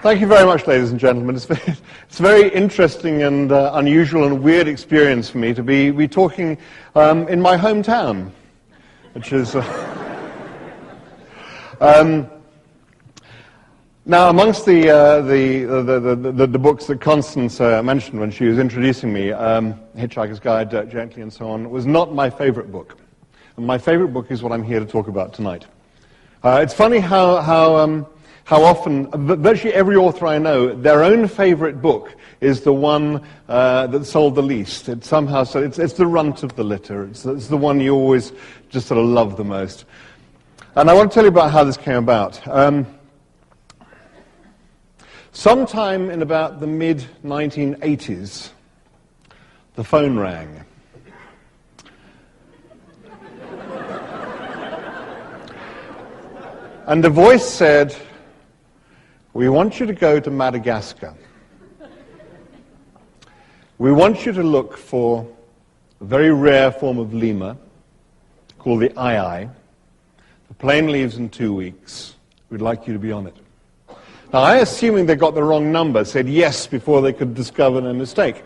Thank you very much, ladies and gentlemen. It's a very interesting and unusual and weird experience for me to be talking in my hometown, which is... Now, amongst the books that Constance mentioned when she was introducing me, Hitchhiker's Guide, Dirk Gently, and so on, was not my favorite book. And my favorite book is what I'm here to talk about tonight. It's funny how often, virtually every author I know, their own favorite book is the one that sold the least. It's somehow, so it's the runt of the litter. It's the one you always just sort of love the most. And I want to tell you about how this came about. Sometime in about the mid-1980s, the phone rang. And the voice said, "We want you to go to Madagascar. We want you to look for a very rare form of lemur called the ai. The plane leaves in 2 weeks. We'd like you to be on it." Now, I, assuming they got the wrong number, said yes before they could discover their mistake.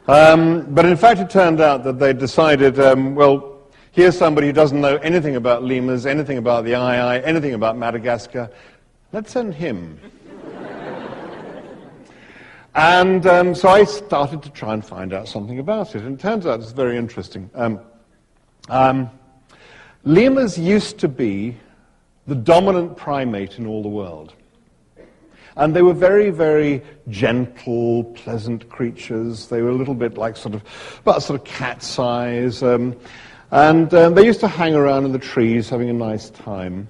But in fact, it turned out that they decided, well, here's somebody who doesn't know anything about lemurs, anything about the ai, anything about Madagascar. Let's send him. And so I started to try and find out something about it. And it turns out it's very interesting. Lemurs used to be the dominant primate in all the world. And they were very, very gentle, pleasant creatures. They were a little bit like about cat size. And they used to hang around in the trees having a nice time.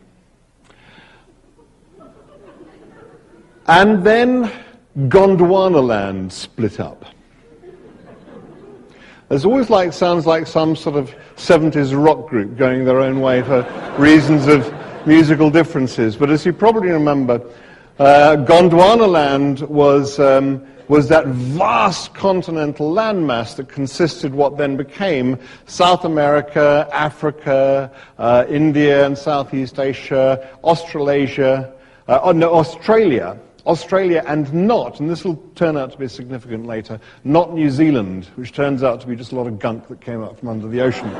And then Gondwanaland split up. There's always sounds like some sort of 70s rock group going their own way for reasons of musical differences. But as you probably remember, Gondwanaland was that vast continental landmass that consisted what then became South America, Africa, India and Southeast Asia, Australia, and not, and this will turn out to be significant later, not New Zealand, which turns out to be just a lot of gunk that came up from under the ocean.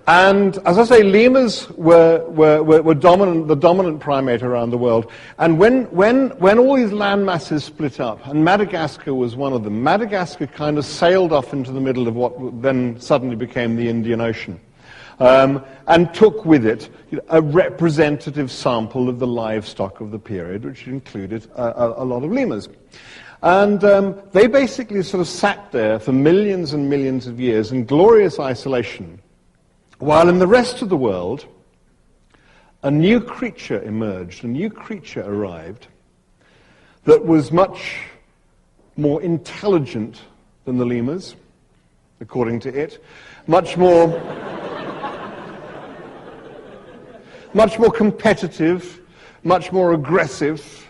And as I say, lemurs were the dominant primate around the world. And when all these land masses split up, and Madagascar was one of them, Madagascar kind of sailed off into the middle of what then suddenly became the Indian Ocean, and took with it a representative sample of the livestock of the period, which included a lot of lemurs. And they basically sort of sat there for millions and millions of years in glorious isolation, while in the rest of the world, a new creature emerged, a new creature arrived that was much more intelligent than the lemurs, according to it, much more competitive, much more aggressive,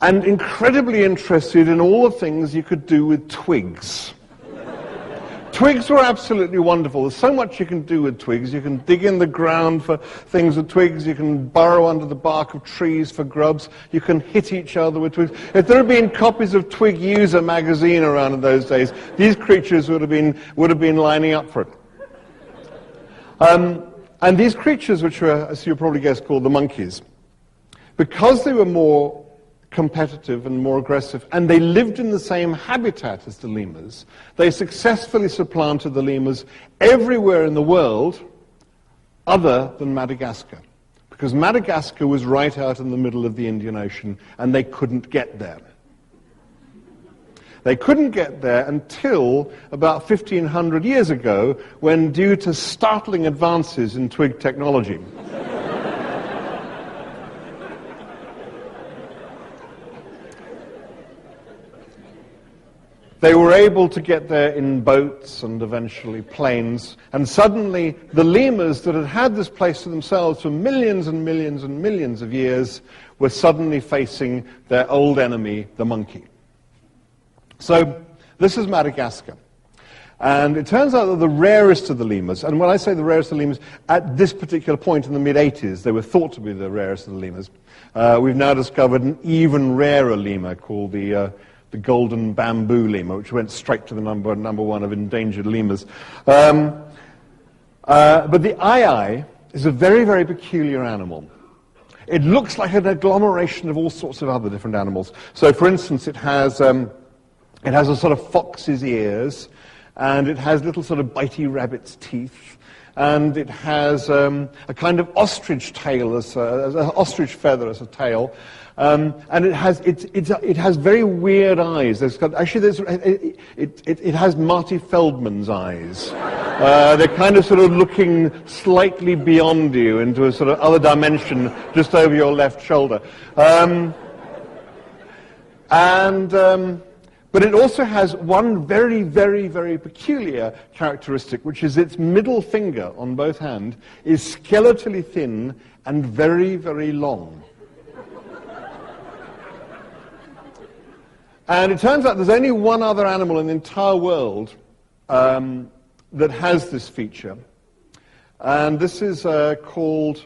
and incredibly interested in all the things you could do with twigs. Twigs were absolutely wonderful. There's so much you can do with twigs. You can dig in the ground for things with twigs. You can burrow under the bark of trees for grubs. You can hit each other with twigs. If there had been copies of Twig User magazine around in those days, these creatures would have been lining up for it. And these creatures, which were, as you probably guessed, called the monkeys, because they were more competitive and more aggressive, and they lived in the same habitat as the lemurs, they successfully supplanted the lemurs everywhere in the world other than Madagascar. Because Madagascar was right out in the middle of the Indian Ocean, and they couldn't get there. They couldn't get there until about 1,500 years ago, when, due to startling advances in twig technology, they were able to get there in boats and eventually planes, and suddenly the lemurs that had had this place to themselves for millions and millions and millions of years were suddenly facing their old enemy, the monkey. So this is Madagascar. And it turns out that the rarest of the lemurs, and when I say the rarest of the lemurs, at this particular point in the mid-80s, they were thought to be the rarest of the lemurs. We've now discovered an even rarer lemur called the golden bamboo lemur, which went straight to the number one of endangered lemurs. But the ii is a very, very peculiar animal. It looks like an agglomeration of all sorts of other different animals. So, for instance, it has a sort of fox's ears, and it has little sort of bitey rabbit's teeth, and it has a kind of ostrich tail, as an ostrich feather as a tail, and it has very weird eyes. It has Marty Feldman's eyes. They're kind of sort of looking slightly beyond you into a sort of other dimension just over your left shoulder. But it also has one very, very, very peculiar characteristic, which is its middle finger on both hands is skeletally thin and very, very long. And it turns out there's only one other animal in the entire world that has this feature. And this is called,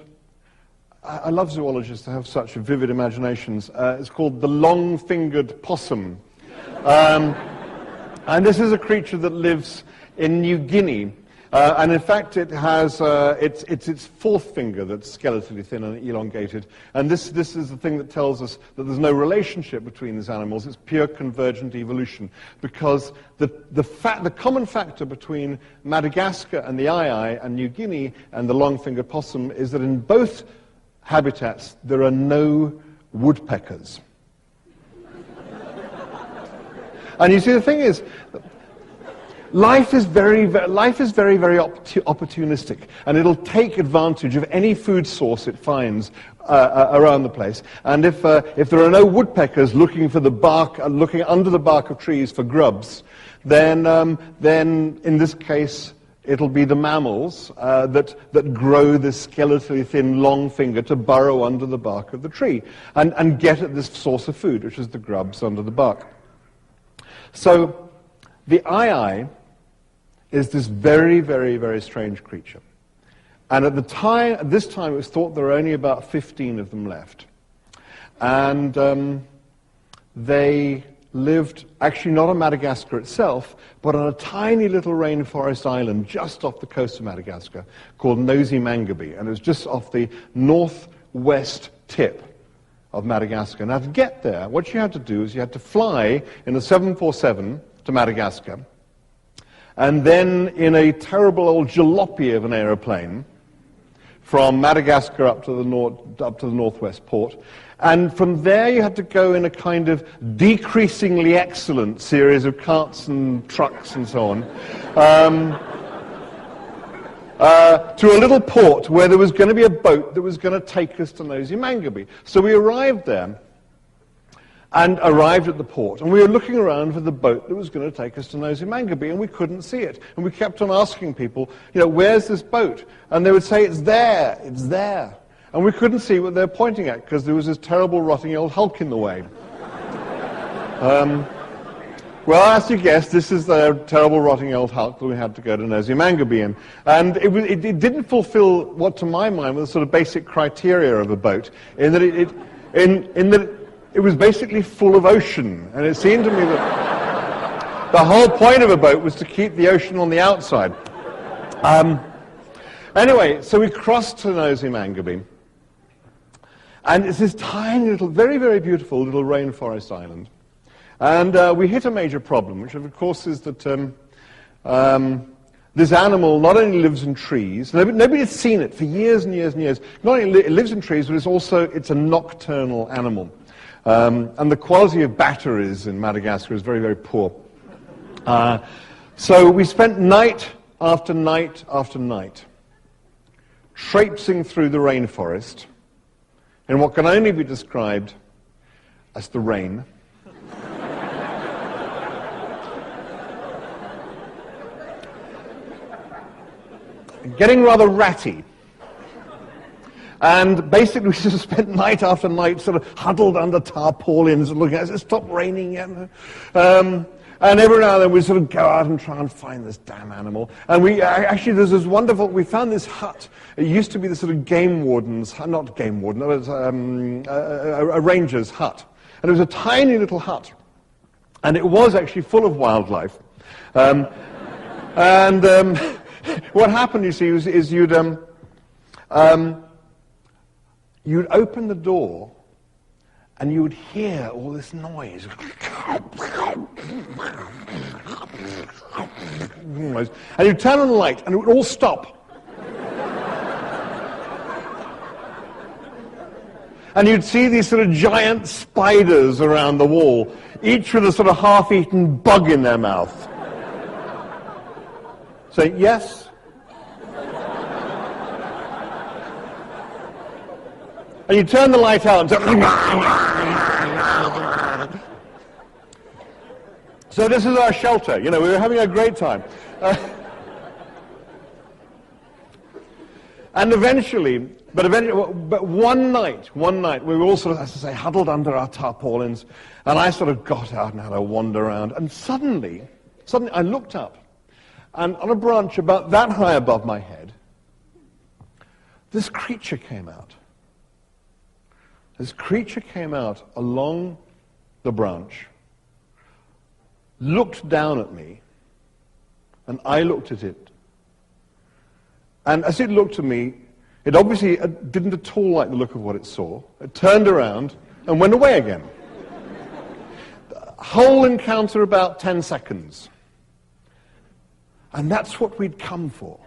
I love zoologists to have such vivid imaginations, it's called the long-fingered possum. And this is a creature that lives in New Guinea. And in fact, it has it's its fourth finger that's skeletally thin and elongated. And this is the thing that tells us that there's no relationship between these animals. It's pure convergent evolution. Because the common factor between Madagascar and the ii and New Guinea and the long-fingered possum is that in both habitats there are no woodpeckers. And you see, the thing is, life is very, very opportunistic, and it'll take advantage of any food source it finds around the place. And if there are no woodpeckers looking for the bark, looking under the bark of trees for grubs, then in this case it'll be the mammals that grow this skeletally thin long finger to burrow under the bark of the tree and get at this source of food, which is the grubs under the bark. So the ii is this very, very, very strange creature. And at this time, it was thought there were only about 15 of them left. And they lived, actually not on Madagascar itself, but on a tiny little rainforest island just off the coast of Madagascar called Nosy Mangabe. And it was just off the northwest tip of Madagascar. Now, to get there, what you had to do is you had to fly in a 747 to Madagascar, and then in a terrible old jalopy of an aeroplane from Madagascar up to the northwest port. And from there you had to go in a kind of decreasingly excellent series of carts and trucks and so on, to a little port where there was going to be a boat that was going to take us to Nosy Mangabe. So we arrived there and arrived at the port, and we were looking around for the boat that was going to take us to Nosy Mangabe, and we couldn't see it. And we kept on asking people, where's this boat? And they would say, it's there, it's there. And we couldn't see what they were pointing at because there was this terrible rotting old hulk in the way. Well, as you guessed, this is the terrible rotting old hulk that we had to go to Nosy Mangabe in. And it didn't fulfill what, to my mind, was the sort of basic criteria of a boat, in that it was basically full of ocean. And it seemed to me that the whole point of a boat was to keep the ocean on the outside. Anyway, so we crossed to Nosy Mangabe. And it's this tiny little, very, very beautiful little rainforest island. And we hit a major problem, which of course is that this animal not only lives in trees, nobody had seen it for years and years and years. Not only it lives in trees, but it's a nocturnal animal. And the quality of batteries in Madagascar is very, very poor. So we spent night after night after night traipsing through the rainforest in what can only be described as the rain. Getting rather ratty. And basically, we sort of spent night after night sort of huddled under tarpaulins and looking at it. It stopped raining yet. And every now and then we'd sort of go out and try and find this damn animal. And there's this wonderful, we found this hut. It used to be the sort of game warden's, not game warden, it was a ranger's hut. And it was a tiny little hut. And it was actually full of wildlife. What happened, you see, is you'd open the door and you would hear all this noise. And you'd turn on the light and it would all stop. And you'd see these sort of giant spiders around the wall, each with a sort of half-eaten bug in their mouth. Say, yes? And you turn the light out and say, so this is our shelter. You know, we were having a great time. And eventually, but one night, we were all sort of, as I say, huddled under our tarpaulins, and I sort of got out and had a wander around, and suddenly I looked up, and on a branch about that high above my head, this creature came out. This creature came out along the branch, looked down at me, and I looked at it. And as it looked at me, it obviously didn't at all like the look of what it saw. It turned around and went away again. The whole encounter about 10 seconds. And that's what we'd come for.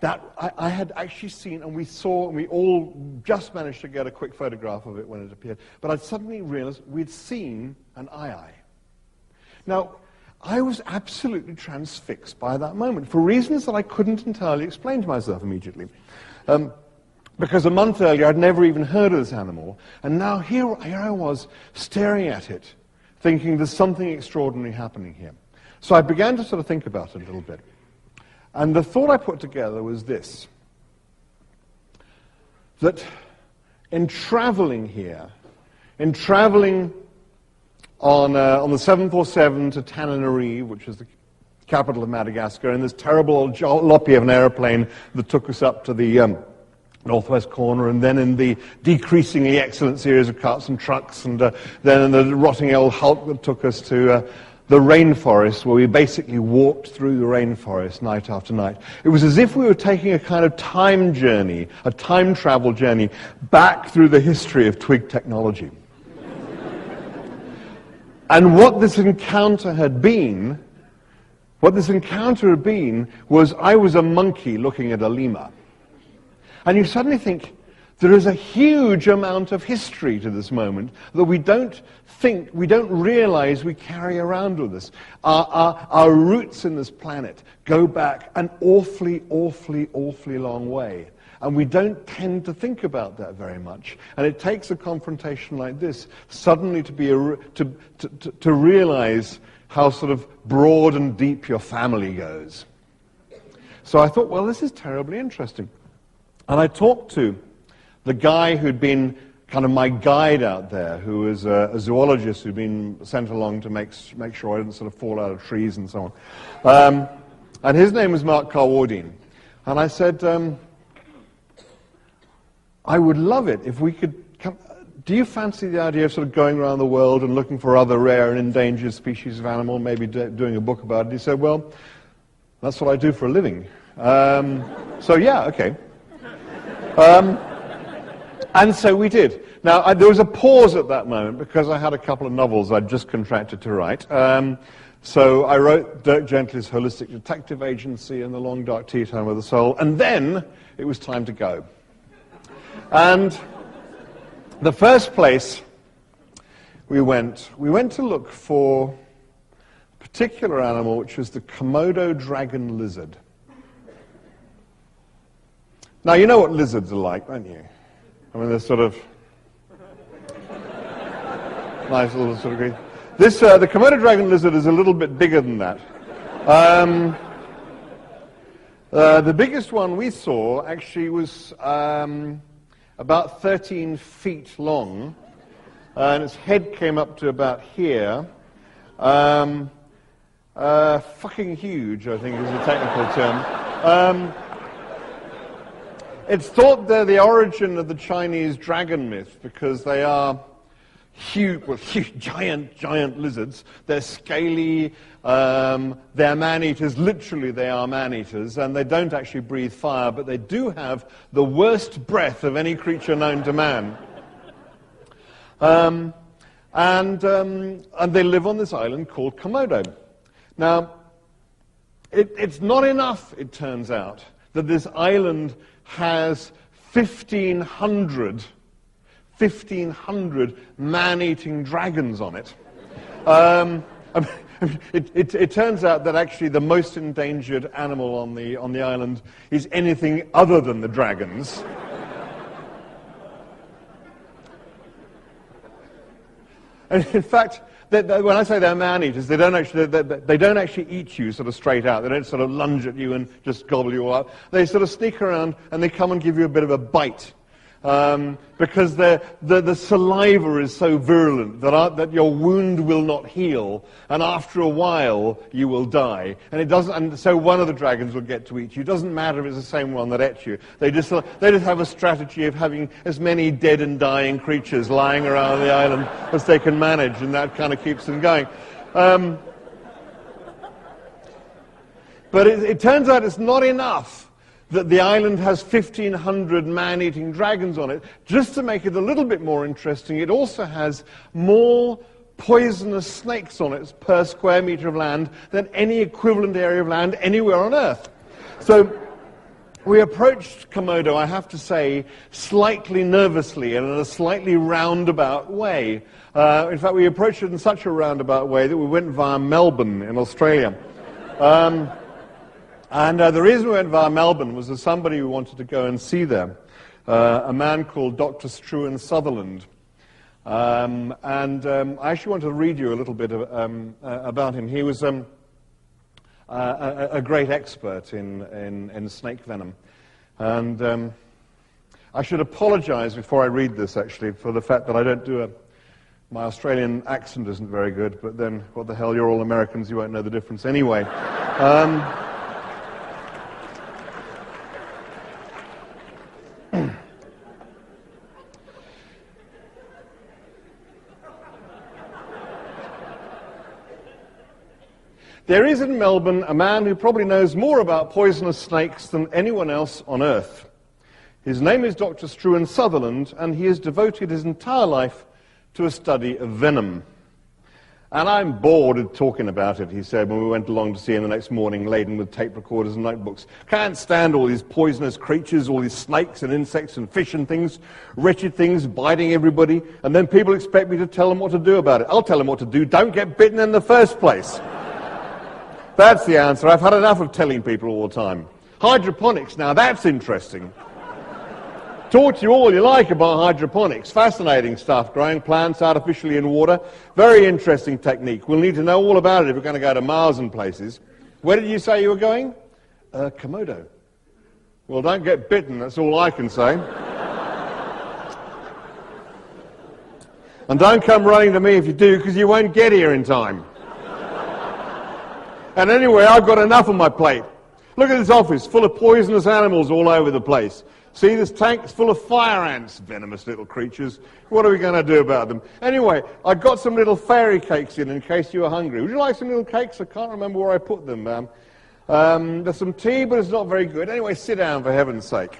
That I had actually seen, and we all just managed to get a quick photograph of it when it appeared, but I'd suddenly realized we'd seen an eye. Now, I was absolutely transfixed by that moment, for reasons that I couldn't entirely explain to myself immediately. Because a month earlier, I'd never even heard of this animal, and now here I was, staring at it, thinking there's something extraordinary happening here. So I began to sort of think about it a little bit. And the thought I put together was this, that in traveling here, in traveling on the 747 to Tananarive, which is the capital of Madagascar, in this terrible old jalopy of an airplane that took us up to the northwest corner, and then in the decreasingly excellent series of carts and trucks, and then in the rotting old hulk that took us to the rainforest, where we basically walked through the rainforest night after night. It was as if we were taking a kind of time journey, a time travel journey, back through the history of twig technology. And what this encounter had been was I was a monkey looking at a lemur. And you suddenly think, there is a huge amount of history to this moment that we don't realize we carry around with us. Our roots in this planet go back an awfully, awfully, awfully long way. And we don't tend to think about that very much. And it takes a confrontation like this suddenly to realize how sort of broad and deep your family goes. So I thought, well, this is terribly interesting. And I talked to the guy who'd been kind of my guide out there, who was a zoologist who'd been sent along to make sure I didn't sort of fall out of trees and so on. And his name was Mark Carwardine. And I said, I would love it if we could come. Do you fancy the idea of sort of going around the world and looking for other rare and endangered species of animal, maybe doing a book about it? He said, well, that's what I do for a living. So yeah, okay. And so we did. Now, there was a pause at that moment because I had a couple of novels I'd just contracted to write. So I wrote Dirk Gently's Holistic Detective Agency and The Long Dark Tea Time of the Soul, and then it was time to go. And the first place we went to look for a particular animal, which was the Komodo dragon lizard. Now, you know what lizards are like, don't you? I mean, they're sort of nice little sort of... the Komodo dragon lizard is a little bit bigger than that. The biggest one we saw actually was about 13 feet long, and its head came up to about here. Fucking huge, I think is the technical term. It's thought they're the origin of the Chinese dragon myth because they are huge, giant lizards. They're scaly, they're man-eaters, literally they are man-eaters, and they don't actually breathe fire, but they do have the worst breath of any creature known to man. And they live on this island called Komodo. Now, it's not enough, it turns out, that this island has 1,500 man-eating dragons on it. It turns out that actually the most endangered animal on the island is anything other than the dragons. And in fact, when I say they're man-eaters, they don't actually eat you sort of straight out. They don't sort of lunge at you and just gobble you up. They sort of sneak around and they come and give you a bit of a bite. Because the saliva is so virulent that your wound will not heal, and after a while you will die. And so one of the dragons will get to eat you. It doesn't matter if it's the same one that ate you. They just have a strategy of having as many dead and dying creatures lying around the island as they can manage, and that kind of keeps them going. But it turns out it's not enough that the island has 1,500 man-eating dragons on it. Just to make it a little bit more interesting, it also has more poisonous snakes on it per square meter of land than any equivalent area of land anywhere on Earth. So we approached Komodo, I have to say, slightly nervously and in a slightly roundabout way. In fact, we approached it in such a roundabout way that we went via Melbourne in Australia. And the reason we went via Melbourne was there's somebody who wanted to go and see there, a man called Dr. Struan Sutherland. I actually want to read you a little bit about him. He was a great expert in snake venom. And I should apologize before I read this, actually, for the fact that I don't do my Australian accent isn't very good, but then, what the hell, you're all Americans, you won't know the difference anyway. There is in Melbourne a man who probably knows more about poisonous snakes than anyone else on Earth. His name is Dr. Struan Sutherland, and he has devoted his entire life to a study of venom. And I'm bored of talking about it, he said when we went along to see him the next morning laden with tape recorders and notebooks. Can't stand all these poisonous creatures, all these snakes and insects and fish and things, wretched things biting everybody, and then people expect me to tell them what to do about it. I'll tell them what to do. Don't get bitten in the first place. That's the answer. I've had enough of telling people all the time. Hydroponics, now that's interesting. Talk to you all you like about hydroponics. Fascinating stuff, growing plants artificially in water. Very interesting technique. We'll need to know all about it if we're going to go to Mars and places. Where did you say you were going? Komodo. Well, don't get bitten, that's all I can say. And don't come running to me if you do, because you won't get here in time. And anyway, I've got enough on my plate. Look at this office, full of poisonous animals all over the place. See, this tank's full of fire ants, venomous little creatures. What are we going to do about them? Anyway, I got some little fairy cakes in case you were hungry. Would you like some little cakes? I can't remember where I put them. There's some tea, but it's not very good. Anyway, sit down, for heaven's sake.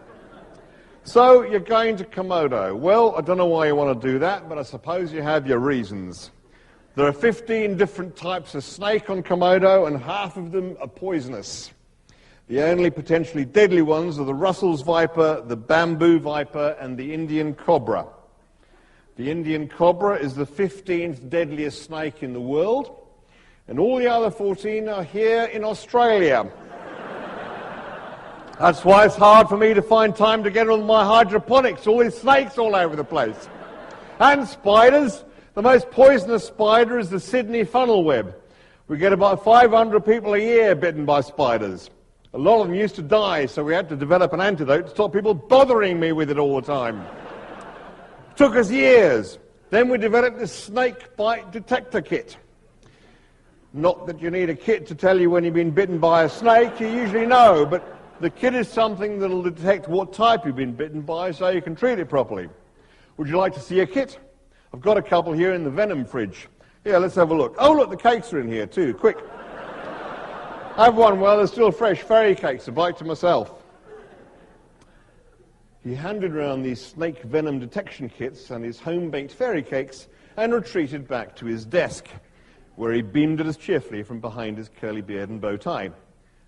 So, you're going to Komodo. Well, I don't know why you want to do that, but I suppose you have your reasons. There are 15 different types of snake on Komodo, and half of them are poisonous. The only potentially deadly ones are the Russell's viper, the bamboo viper, and the Indian cobra. The Indian cobra is the 15th deadliest snake in the world, and all the other 14 are here in Australia. That's why it's hard for me to find time to get on my hydroponics, all these snakes all over the place. And spiders. The most poisonous spider is the Sydney funnel web. We get about 500 people a year bitten by spiders. A lot of them used to die, so we had to develop an antidote to stop people bothering me with it all the time. Took us years. Then we developed this snake bite detector kit. Not that you need a kit to tell you when you've been bitten by a snake, you usually know, but the kit is something that will detect what type you've been bitten by so you can treat it properly. Would you like to see a kit? I've got a couple here in the venom fridge. Yeah, let's have a look. Oh, look, the cakes are in here too. Quick. Have one while they're still fresh. Fairy cakes, a bite to myself. He handed round these snake venom detection kits and his home-baked fairy cakes and retreated back to his desk, where he beamed at us cheerfully from behind his curly beard and bow tie.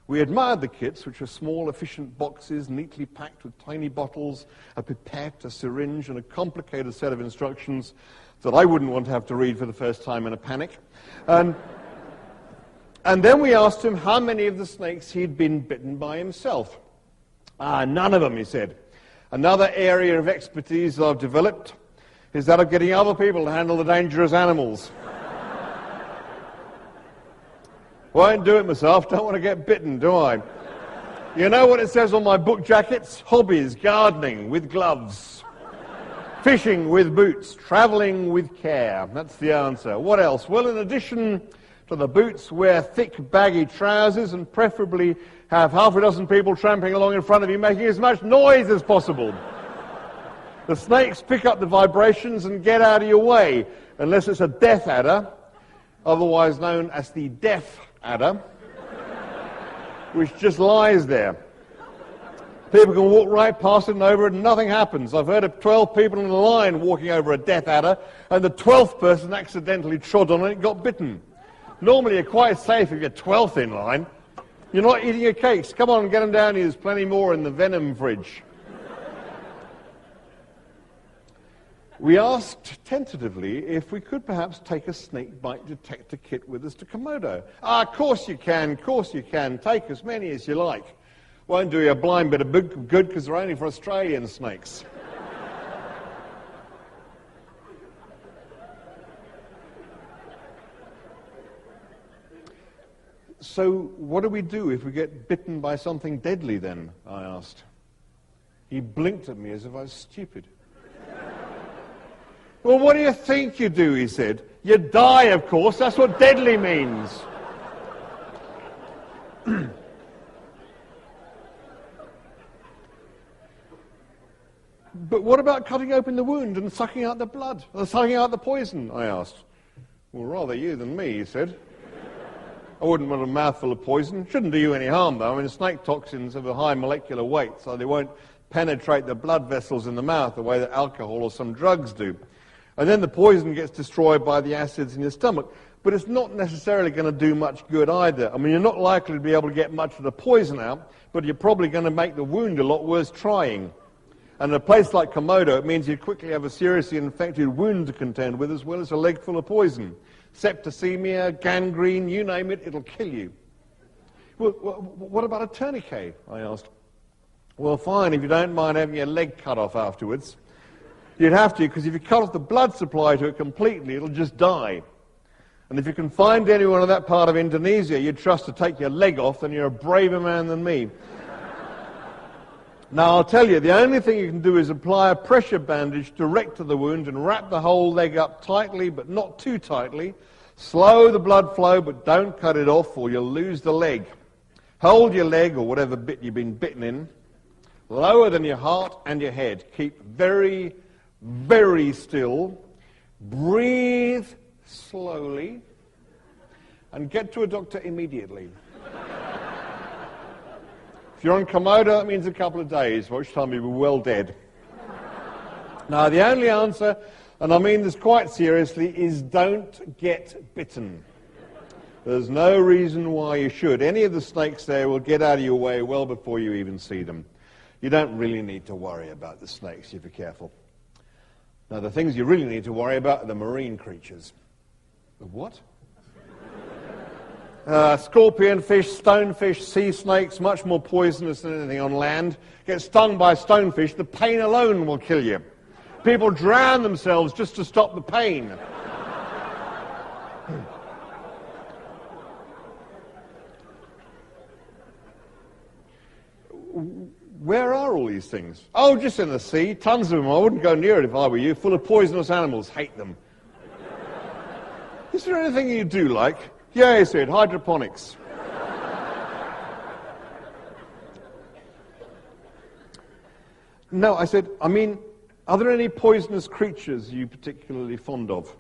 We admired the kits, which were small, efficient boxes, neatly packed with tiny bottles, a pipette, a syringe, and a complicated set of instructions that I wouldn't want to have to read for the first time in a panic. And then we asked him how many of the snakes he'd been bitten by himself. None of them, he said. Another area of expertise that I've developed is that of getting other people to handle the dangerous animals. Won't do it myself, don't want to get bitten, do I? You know what it says on my book jackets? Hobbies, gardening with gloves, fishing with boots, travelling with care. That's the answer. What else? Well, in addition to the boots, wear thick, baggy trousers and preferably have half a dozen people tramping along in front of you making as much noise as possible. The snakes pick up the vibrations and get out of your way, unless it's a death adder, otherwise known as the deaf adder, which just lies there. People can walk right past it and over it and nothing happens. I've heard of 12 people in a line walking over a death adder and the 12th person accidentally trod on it and got bitten. Normally you're quite safe if you're 12th in line. You're not eating your cakes. Come on, get them down here. There's plenty more in the venom fridge. We asked tentatively if we could perhaps take a snake bite detector kit with us to Komodo. Of course you can, of course you can. Take as many as you like. Won't do you a blind bit of good because they're only for Australian snakes. So what do we do if we get bitten by something deadly then? I asked. He blinked at me as if I was stupid. Well, what do you think you do, he said. You die, of course. That's what deadly means. But what about cutting open the wound and sucking out the blood, or sucking out the poison, I asked. Well, rather you than me, he said. I wouldn't want a mouthful of poison. Shouldn't do you any harm, though. I mean, snake toxins have a high molecular weight, so they won't penetrate the blood vessels in the mouth the way that alcohol or some drugs do. And then the poison gets destroyed by the acids in your stomach. But it's not necessarily going to do much good either. I mean, you're not likely to be able to get much of the poison out, but you're probably going to make the wound a lot worse trying. And in a place like Komodo, it means you quickly have a seriously infected wound to contend with, as well as a leg full of poison. Septicemia, gangrene, you name it, it'll kill you. Well, what about a tourniquet? I asked. Well, fine, if you don't mind having your leg cut off afterwards. You'd have to, because if you cut off the blood supply to it completely, it'll just die. And if you can find anyone in that part of Indonesia you'd trust to take your leg off, then you're a braver man than me. Now, I'll tell you, the only thing you can do is apply a pressure bandage direct to the wound and wrap the whole leg up tightly, but not too tightly. Slow the blood flow, but don't cut it off or you'll lose the leg. Hold your leg, or whatever bit you've been bitten in, lower than your heart and your head. Keep very, very still. Breathe slowly and get to a doctor immediately. If you're on Komodo, that means a couple of days, by which time you'll be well dead. Now, the only answer, and I mean this quite seriously, is don't get bitten. There's no reason why you should. Any of the snakes there will get out of your way well before you even see them. You don't really need to worry about the snakes if you're careful. Now, the things you really need to worry about are the marine creatures. The what? Scorpion fish, stonefish, sea snakes, much more poisonous than anything on land. Get stung by stonefish, the pain alone will kill you. People drown themselves just to stop the pain. where are all these things? Oh, just in the sea, tons of them. I wouldn't go near it if I were you. Full of poisonous animals, hate them. Is there anything you do like? Yeah, he said, hydroponics. No, I said, I mean, are there any poisonous creatures you particularly fond of?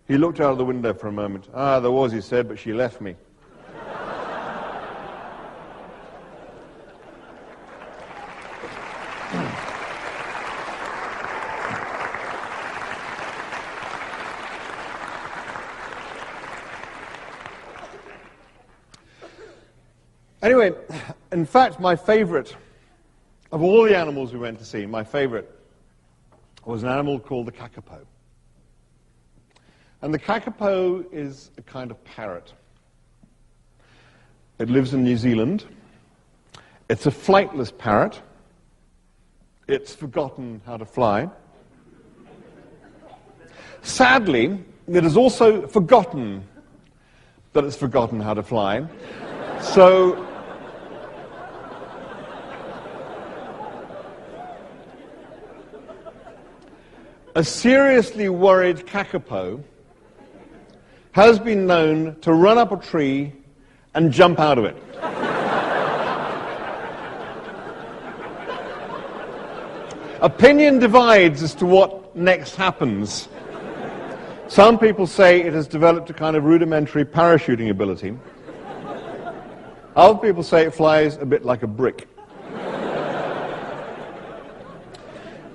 He looked out of the window for a moment. Ah, there was, he said, but she left me. Anyway, in fact, my favorite of all the animals we went to see, my favorite was an animal called the kakapo. And the kakapo is a kind of parrot. It lives in New Zealand. It's a flightless parrot. It's forgotten how to fly. Sadly, it has also forgotten that it's forgotten how to fly. So a seriously worried kakapo has been known to run up a tree and jump out of it. Opinion divides as to what next happens. Some people say it has developed a kind of rudimentary parachuting ability. Other people say it flies a bit like a brick.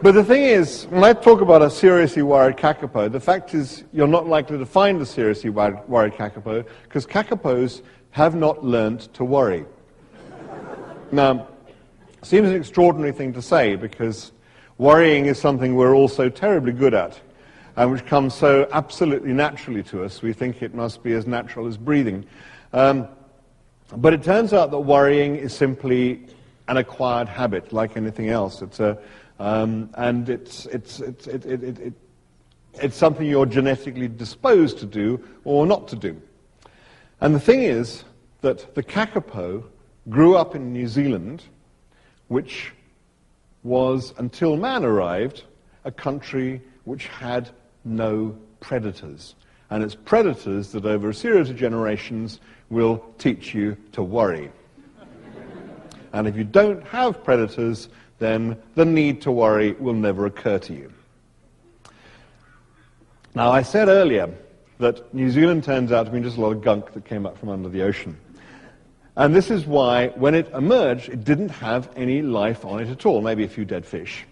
But the thing is, when I talk about a seriously worried kakapo, the fact is you're not likely to find a seriously worried kakapo because kakapos have not learnt to worry. Now, it seems an extraordinary thing to say because worrying is something we're all so terribly good at and which comes so absolutely naturally to us. We think it must be as natural as breathing. But it turns out that worrying is simply an acquired habit like anything else. And it's something you're genetically disposed to do or not to do. And the thing is that the kakapo grew up in New Zealand, which was, until man arrived, a country which had no predators. And it's predators that over a series of generations will teach you to worry. And if you don't have predators, then the need to worry will never occur to you. Now, I said earlier that New Zealand turns out to be just a lot of gunk that came up from under the ocean. And this is why, when it emerged, it didn't have any life on it at all, maybe a few dead fish.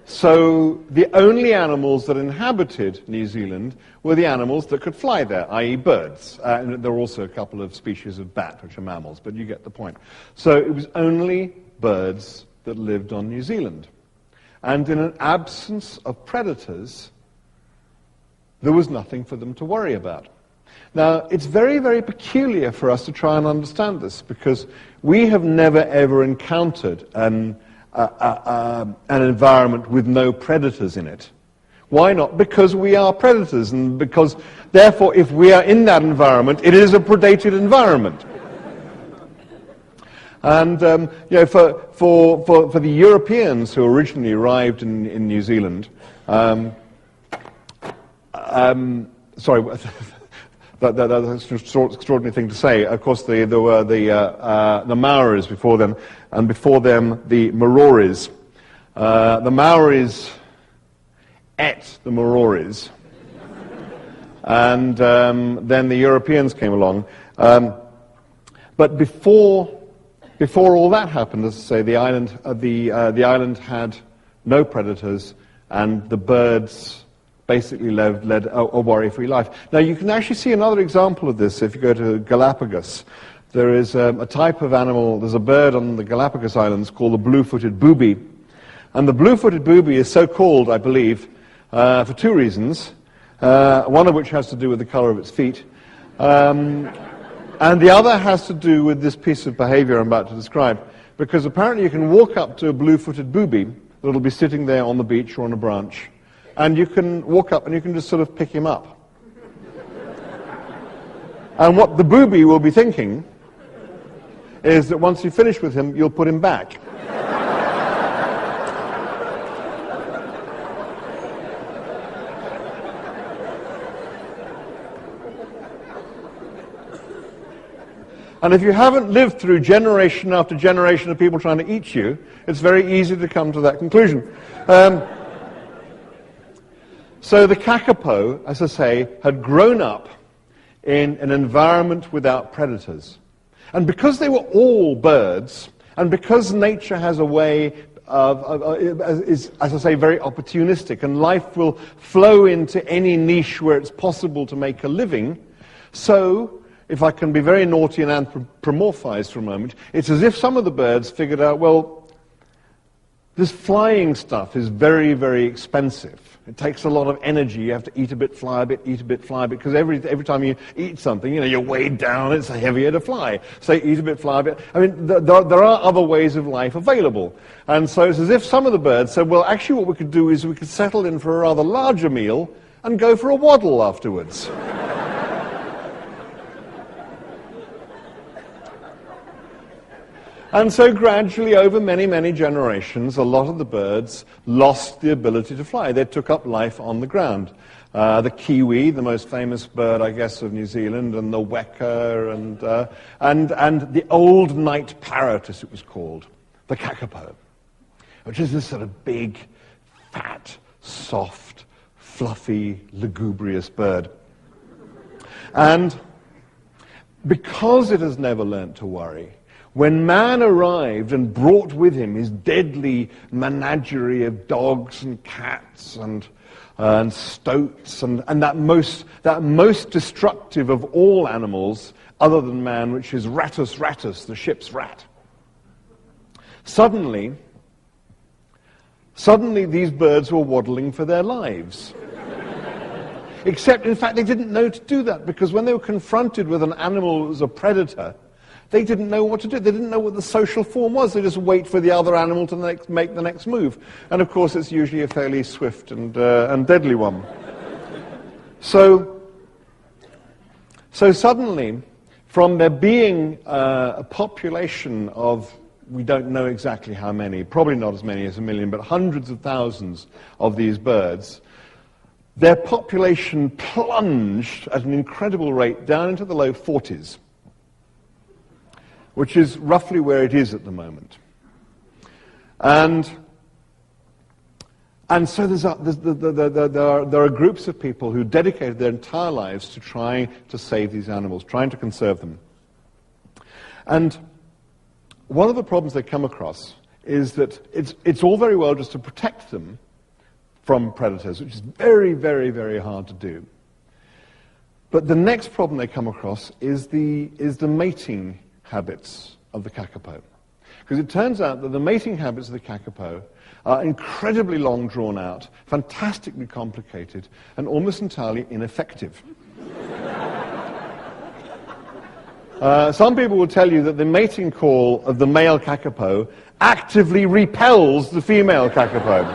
So the only animals that inhabited New Zealand were the animals that could fly there, i.e. birds. And there were also a couple of species of bat, which are mammals, but you get the point. So it was only birds that lived on New Zealand. And in an absence of predators, there was nothing for them to worry about. Now, it's very, very peculiar for us to try and understand this, because we have never, ever encountered an environment with no predators in it. Why not? Because we are predators, and because, therefore, if we are in that environment, it is a predated environment. And for the Europeans who originally arrived in New Zealand, sorry, that's an extraordinary thing to say. Of course, there were the Maoris before them, and before them the Maoris. The Maoris ate the Maoris, and then the Europeans came along. But before all that happened, as I say, the island had no predators, and the birds basically led a worry-free life. Now, you can actually see another example of this if you go to Galapagos. There is a type of animal, there's a bird on the Galapagos Islands called the blue-footed booby. And the blue-footed booby is so called, I believe, for two reasons, one of which has to do with the color of its feet, and the other has to do with this piece of behavior I'm about to describe, because apparently you can walk up to a blue-footed booby that'll be sitting there on the beach or on a branch, and you can walk up and you can just sort of pick him up. And what the booby will be thinking is that once you finish with him, you'll put him back. And if you haven't lived through generation after generation of people trying to eat you, it's very easy to come to that conclusion. So the kakapo, as I say, had grown up in an environment without predators. And because they were all birds, and because nature has a way is, as I say, very opportunistic, and life will flow into any niche where it's possible to make a living, so if I can be very naughty and anthropomorphize for a moment, it's as if some of the birds figured out, well, this flying stuff is very, very expensive. It takes a lot of energy. You have to eat a bit, fly a bit, eat a bit, fly a bit, because every time you eat something, you're weighed down, it's heavier to fly. So eat a bit, fly a bit. I mean, there are other ways of life available. And so it's as if some of the birds said, well, actually what we could do is we could settle in for a rather larger meal and go for a waddle afterwards. And so gradually, over many, many generations, a lot of the birds lost the ability to fly. They took up life on the ground. The kiwi, the most famous bird, I guess, of New Zealand, and the weka, and the old night parrot, as it was called, the kakapo, which is this sort of big, fat, soft, fluffy, lugubrious bird. And because it has never learnt to worry, when man arrived and brought with him his deadly menagerie of dogs and cats and stoats and that most destructive of all animals other than man, which is Rattus rattus, the ship's rat. Suddenly these birds were waddling for their lives. Except, in fact, they didn't know to do that, because when they were confronted with an animal that was a predator, they didn't know what to do. They didn't know what the social form was. They just wait for the other animal to make the next move. And of course, it's usually a fairly swift and deadly one. So suddenly, from there being a population of, we don't know exactly how many, probably not as many as 1 million, but hundreds of thousands of these birds, their population plunged at an incredible rate down into the low 40s. Which is roughly where it is at the moment. And so there are groups of people who dedicated their entire lives to trying to save these animals, trying to conserve them. And one of the problems they come across is that it's all very well just to protect them from predators, which is very, very, very hard to do. But the next problem they come across is the mating habits of the kakapo. Because it turns out that the mating habits of the kakapo are incredibly long drawn out, fantastically complicated, and almost entirely ineffective. Some people will tell you that the mating call of the male kakapo actively repels the female kakapo,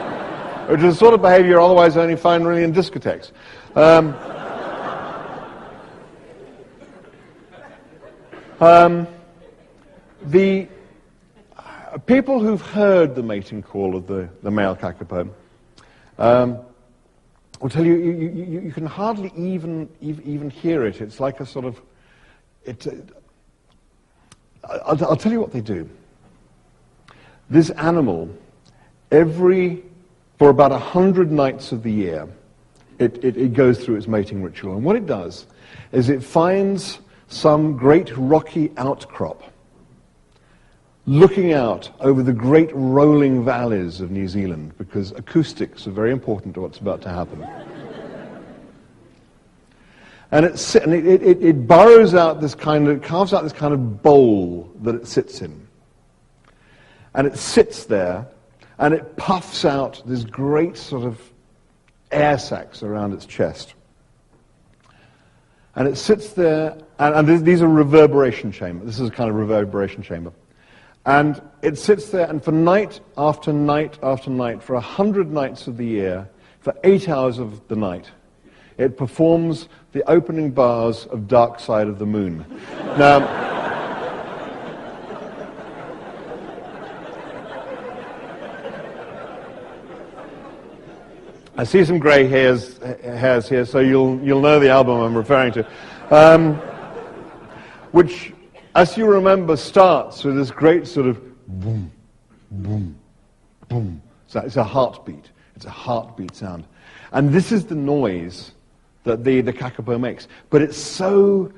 which is the sort of behavior you otherwise only find really in discotheques. The people who've heard the mating call of the male kakapo will tell you you can hardly even hear it. It's like a sort of... I'll tell you what they do. This animal, for about 100 nights of the year, it goes through its mating ritual. And what it does is it finds some great rocky outcrop looking out over the great rolling valleys of New Zealand, because acoustics are very important to what's about to happen. And it burrows out carves out this kind of bowl that it sits in. And it sits there, and it puffs out this great sort of air sacs around its chest. And it sits there, and these are reverberation chambers. This is a kind of reverberation chamber. And it sits there, and for night after night after night, for 100 nights of the year, for 8 hours of the night, It performs the opening bars of Dark Side of the Moon. Now, I see some grey hairs here, so you'll know the album I'm referring to, which, as you remember, starts with this great sort of boom, boom, boom. So it's a heartbeat. It's a heartbeat sound, and this is the noise that the kakapo makes. But it's so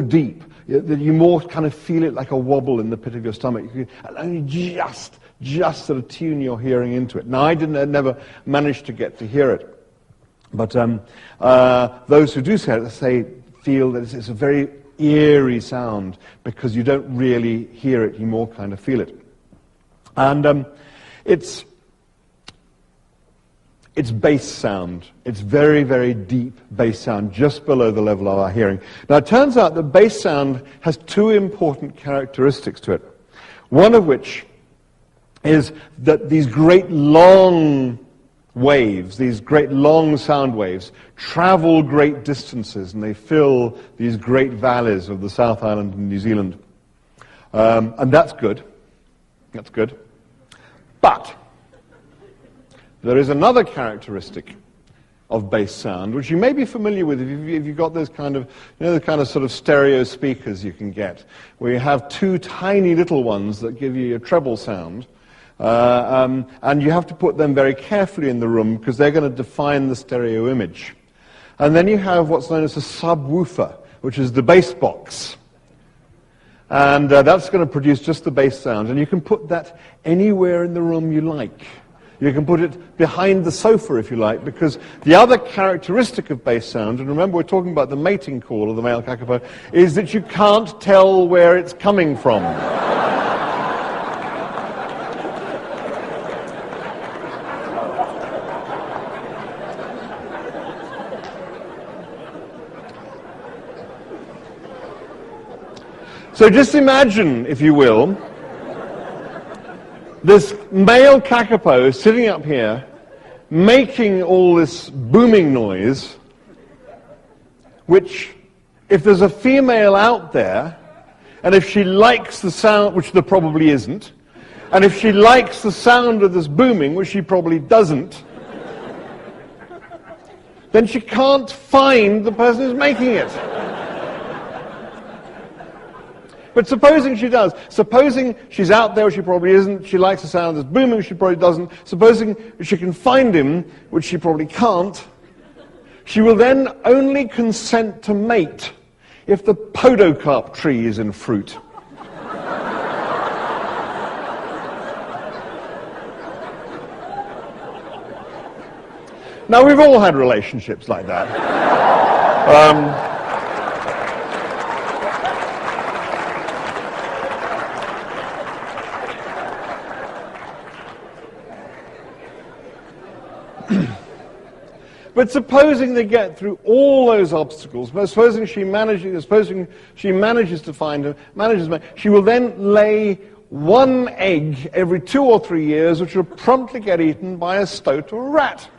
deep that you more kind of feel it like a wobble in the pit of your stomach. You can only just sort of tune your hearing into it. Now, I never managed to get to hear it, but those who do feel that it's a very eerie sound because you don't really hear it, you more kind of feel it. And it's bass sound. It's very, very deep bass sound, just below the level of our hearing. Now, it turns out that bass sound has two important characteristics to it. One of which is that these great long waves, these great long sound waves, travel great distances, and they fill these great valleys of the South Island and New Zealand. And that's good. That's good. But there is another characteristic of bass sound, which you may be familiar with if you've got those kind of, the kind of sort of stereo speakers you can get, where you have two tiny little ones that give you a treble sound, and you have to put them very carefully in the room because they're going to define the stereo image. And then you have what's known as a subwoofer, which is the bass box. And that's going to produce just the bass sound, and you can put that anywhere in the room you like. You can put it behind the sofa if you like, because the other characteristic of bass sound, and remember we're talking about the mating call of the male kakapo, is that you can't tell where it's coming from. So just imagine, if you will, this male kakapo sitting up here, making all this booming noise, which, if there's a female out there, and if she likes the sound, which there probably isn't, and if she likes the sound of this booming, which she probably doesn't, then she can't find the person who's making it. But supposing she does, supposing she's out there, which she probably isn't, she likes the sound of this booming, which she probably doesn't, supposing she can find him, which she probably can't, she will then only consent to mate if the podocarp tree is in fruit. Now, we've all had relationships like that. But supposing they get through all those obstacles, supposing she manages to find him, she will then lay one egg every 2 or 3 years, which will promptly get eaten by a stoat or a rat.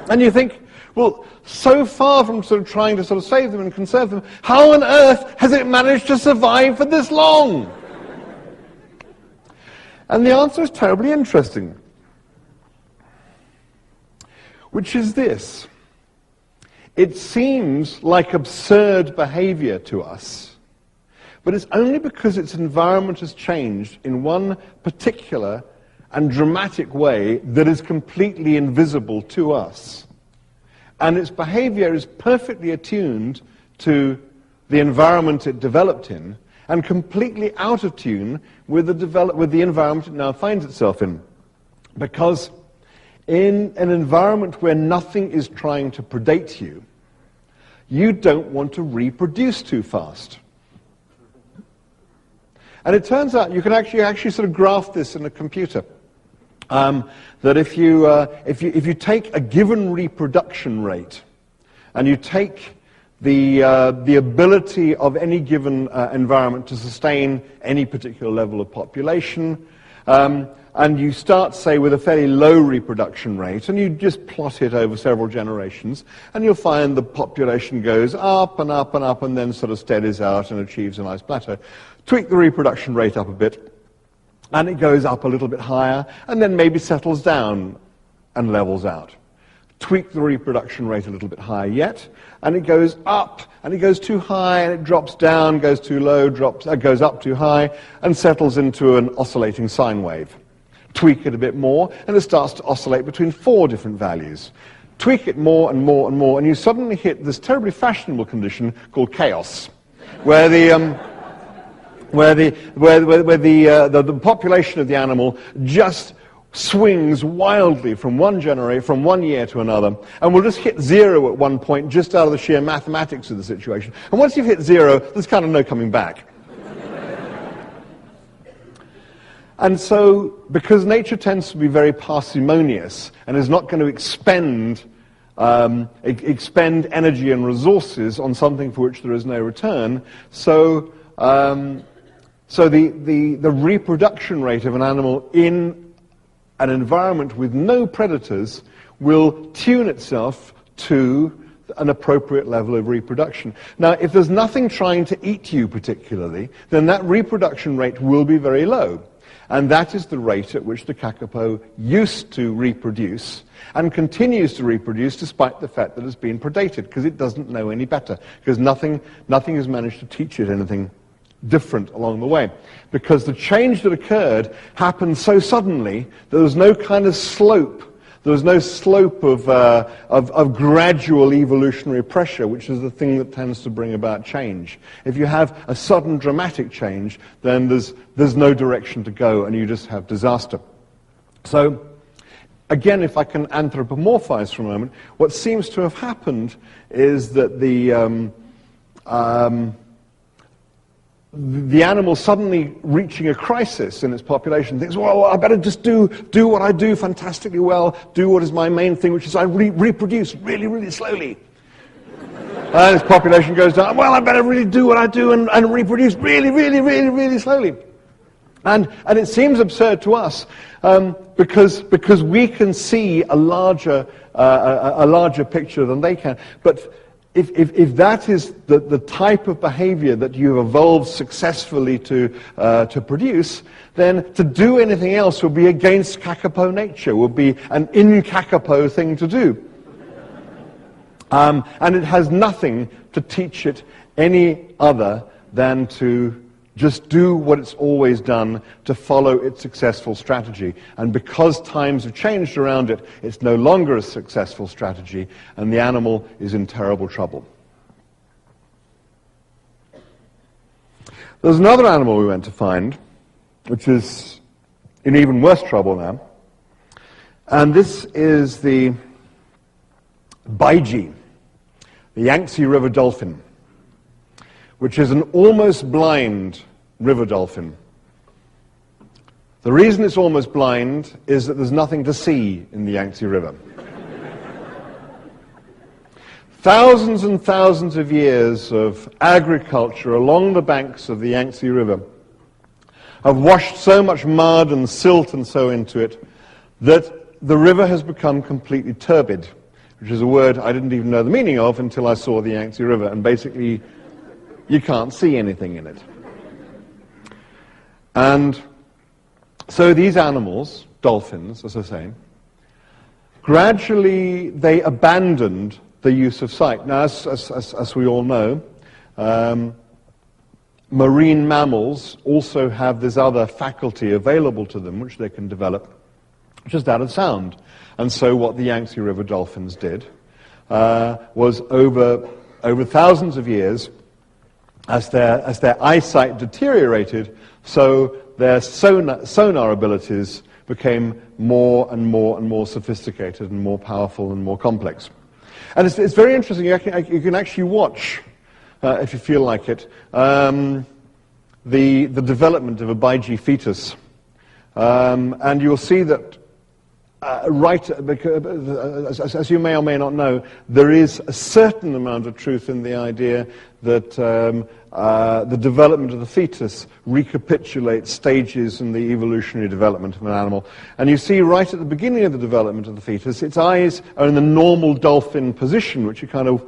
And you think, well, so far from sort of trying to sort of save them and conserve them, how on earth has it managed to survive for this long? And the answer is terribly interesting, which is this. It seems like absurd behavior to us, but it's only because its environment has changed in one particular and dramatic way that is completely invisible to us. And its behavior is perfectly attuned to the environment it developed in and completely out of tune with the environment it now finds itself in. Because in an environment where nothing is trying to predate you, you don't want to reproduce too fast. And it turns out you can actually sort of graph this in a computer. That if you take a given reproduction rate and you take the ability of any given environment to sustain any particular level of population, And you start, say, with a fairly low reproduction rate, and you just plot it over several generations, and you'll find the population goes up and up and up, and then sort of steadies out and achieves a nice plateau. Tweak the reproduction rate up a bit, and it goes up a little bit higher, and then maybe settles down and levels out. Tweak the reproduction rate a little bit higher yet, and it goes up, and it goes too high, and it drops down, goes too low, goes up too high, and settles into an oscillating sine wave. Tweak it a bit more, and it starts to oscillate between 4 different values. Tweak it more and more and more, and you suddenly hit this terribly fashionable condition called chaos, where the population of the animal just swings wildly from one year to another, and will just hit 0 at one point, just out of the sheer mathematics of the situation. And once you've hit 0, there's kind of no coming back. And so, because nature tends to be very parsimonious and is not going to expend energy and resources on something for which there is no return, so the reproduction rate of an animal in an environment with no predators will tune itself to an appropriate level of reproduction. Now, if there's nothing trying to eat you particularly, then that reproduction rate will be very low. And that is the rate at which the kakapo used to reproduce and continues to reproduce despite the fact that it's been predated, because it doesn't know any better, because nothing has managed to teach it anything different along the way. Because the change that occurred happened so suddenly that there was no kind of slope. There was no slope of gradual evolutionary pressure, which is the thing that tends to bring about change. If you have a sudden dramatic change, then there's no direction to go, and you just have disaster. So, again, if I can anthropomorphize for a moment, what seems to have happened is that the animal suddenly reaching a crisis in its population thinks, well, I better just do what I do fantastically well, do what is my main thing, which is I reproduce really, really slowly. And its population goes down, well, I better really do what I do and reproduce really, really, really, really slowly. And it seems absurd to us because we can see a larger picture than they can. But if that is the type of behavior that you've evolved successfully to produce, then to do anything else will be against kakapo nature, will be an in-kakapo thing to do. And it has nothing to teach it any other than to just do what it's always done, to follow its successful strategy. And because times have changed around it, it's no longer a successful strategy, and the animal is in terrible trouble. There's another animal we went to find, which is in even worse trouble now. And this is the baiji, the Yangtze River dolphin, which is an almost blind river dolphin. The reason it's almost blind is that there's nothing to see in the Yangtze River. Thousands and thousands of years of agriculture along the banks of the Yangtze River have washed so much mud and silt and so into it that the river has become completely turbid, which is a word I didn't even know the meaning of until I saw the Yangtze River, and basically you can't see anything in it. And so these animals, dolphins, as I say, gradually they abandoned the use of sight. Now, as we all know, marine mammals also have this other faculty available to them, which they can develop, which is that of sound. And so what the Yangtze River dolphins did was over thousands of years, as their eyesight deteriorated, so their sonar abilities became more and more and more sophisticated and more powerful and more complex. And it's very interesting. You can actually watch, if you feel like it, the development of a baiji fetus. And you'll see that as you may or may not know, there is a certain amount of truth in the idea that the development of the fetus recapitulates stages in the evolutionary development of an animal. And you see right at the beginning of the development of the fetus, its eyes are in the normal dolphin position, which are kind of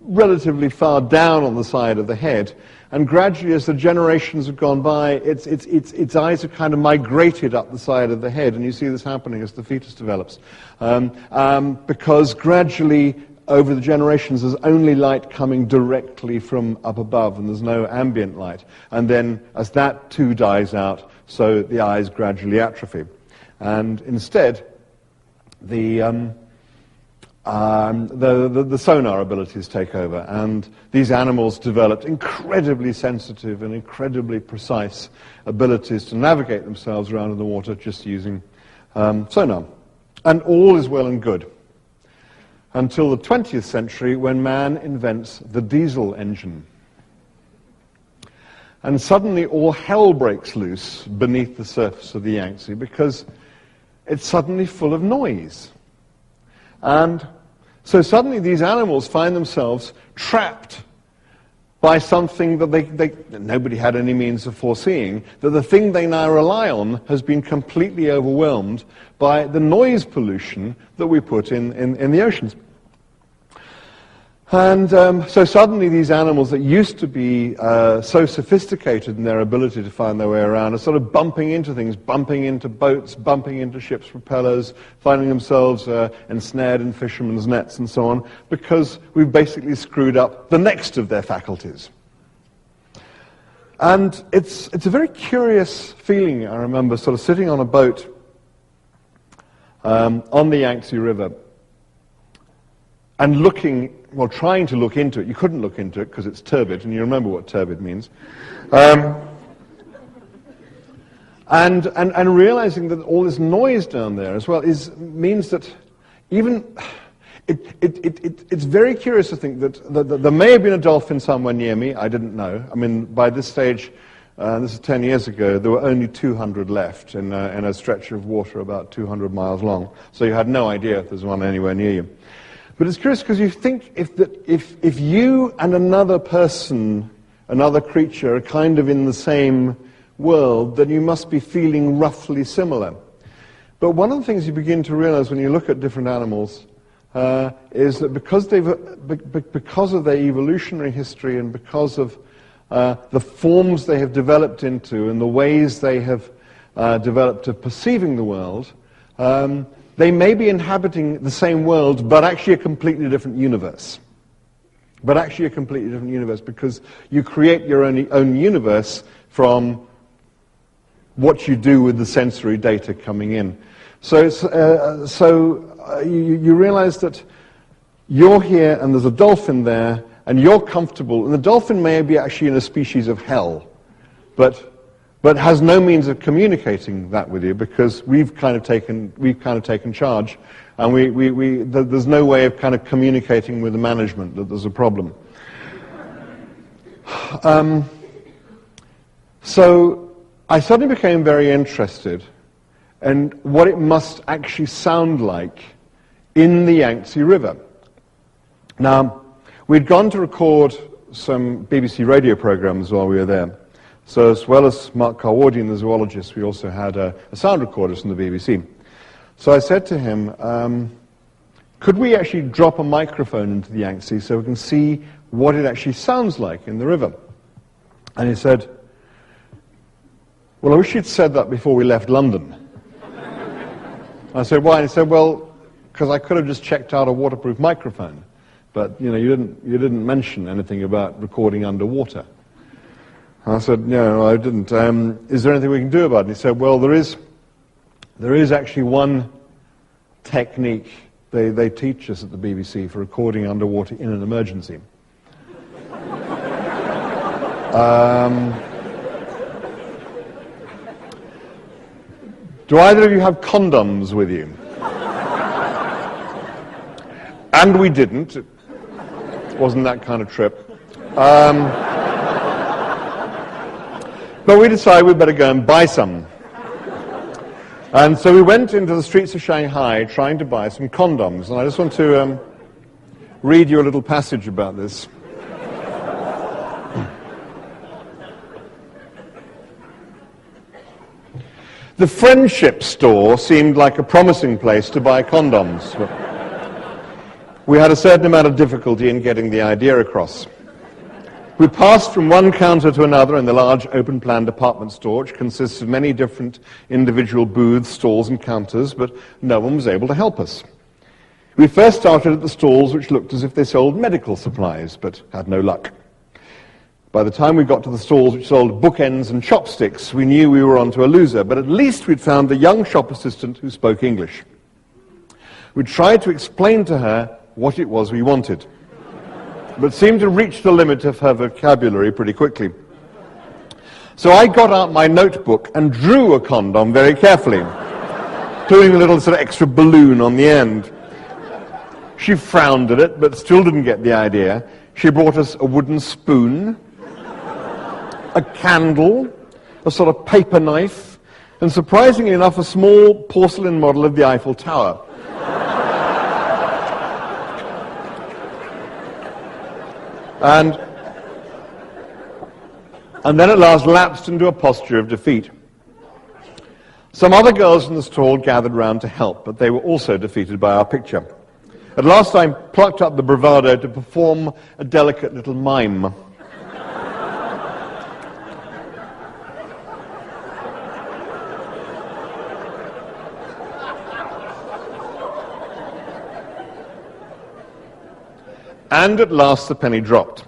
relatively far down on the side of the head. And gradually, as the generations have gone by, its eyes have kind of migrated up the side of the head, and you see this happening as the fetus develops. Because gradually, over the generations, there's only light coming directly from up above, and there's no ambient light. And then, as that too dies out, so the eyes gradually atrophy. And instead, the sonar abilities take over, and these animals developed incredibly sensitive and incredibly precise abilities to navigate themselves around in the water just using sonar. And all is well and good until the 20th century, when man invents the diesel engine. And suddenly all hell breaks loose beneath the surface of the Yangtze, because it's suddenly full of noise. And so suddenly these animals find themselves trapped by something that nobody had any means of foreseeing, that the thing they now rely on has been completely overwhelmed by the noise pollution that we put in the oceans. And so suddenly these animals that used to be so sophisticated in their ability to find their way around are sort of bumping into things, bumping into boats, bumping into ships' propellers, finding themselves ensnared in fishermen's nets and so on, because we've basically screwed up the next of their faculties. And it's a very curious feeling. I remember sort of sitting on a boat on the Yangtze River and trying to look into it. You couldn't look into it because it's turbid, and you remember what turbid means. And realizing that all this noise down there as well means that even it's very curious to think that there may have been a dolphin somewhere near me. I didn't know. I mean, by this stage, this is 10 years ago, there were only 200 left in a stretch of water about 200 miles long. So you had no idea if there's one anywhere near you. But it's curious because you think if you and another person, another creature, are kind of in the same world, then you must be feeling roughly similar. But one of the things you begin to realize when you look at different animals is that because of their evolutionary history and because of the forms they have developed into and the ways they have developed of perceiving the world, they may be inhabiting the same world, but actually a completely different universe. Because you create your own universe from what you do with the sensory data coming in. So you realize that you're here and there's a dolphin there, and you're comfortable, and the dolphin may be actually in a species of hell, but has no means of communicating that with you, because we've kind of taken charge, and there's no way of kind of communicating with the management that there's a problem. So I suddenly became very interested in what it must actually sound like in the Yangtze River. Now, we'd gone to record some BBC radio programs while we were there. So as well as Mark Carwardian, the zoologist, we also had a sound recorder from the BBC. So I said to him, could we actually drop a microphone into the Yangtze so we can see what it actually sounds like in the river? And he said, well, I wish you'd said that before we left London. I said, why? And he said, well, because I could have just checked out a waterproof microphone. But, you didn't mention anything about recording underwater. And I said, no, I didn't. Is there anything we can do about it? And he said, well, there is actually one technique they teach us at the BBC for recording underwater in an emergency. Do either of you have condoms with you? And we didn't. It wasn't that kind of trip. But we decided we'd better go and buy some. And so we went into the streets of Shanghai trying to buy some condoms. And I just want to read you a little passage about this. The Friendship store seemed like a promising place to buy condoms. We had a certain amount of difficulty in getting the idea across. We passed from one counter to another in the large open-plan department store, which consists of many different individual booths, stalls, and counters, but no one was able to help us. We first started at the stalls which looked as if they sold medical supplies, but had no luck. By the time we got to the stalls which sold bookends and chopsticks, we knew we were onto a loser, but at least we'd found a young shop assistant who spoke English. We tried to explain to her what it was we wanted, but seemed to reach the limit of her vocabulary pretty quickly. So I got out my notebook and drew a condom very carefully, putting a little sort of extra balloon on the end. She frowned at it, but still didn't get the idea. She brought us a wooden spoon, a candle, a sort of paper knife, and surprisingly enough, a small porcelain model of the Eiffel Tower. And then at last lapsed into a posture of defeat. Some other girls in the stall gathered round to help, but they were also defeated by our picture. At last I plucked up the bravado to perform a delicate little mime. And at last the penny dropped.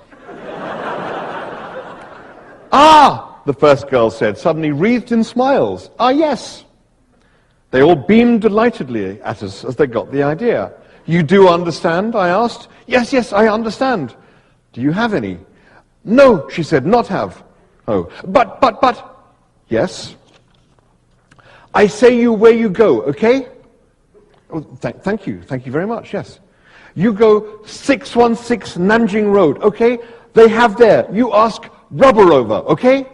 "Ah!" the first girl said, suddenly wreathed in smiles. "Ah, yes." They all beamed delightedly at us as they got the idea. "You do understand?" I asked. Yes, I understand." "Do you have any?" "No," she said, "not have." "Oh, but. Yes." "I say you where you go, okay?" "Oh, thank you very much, yes." "You go 616 Nanjing Road, okay? They have there. You ask rubber over, okay?"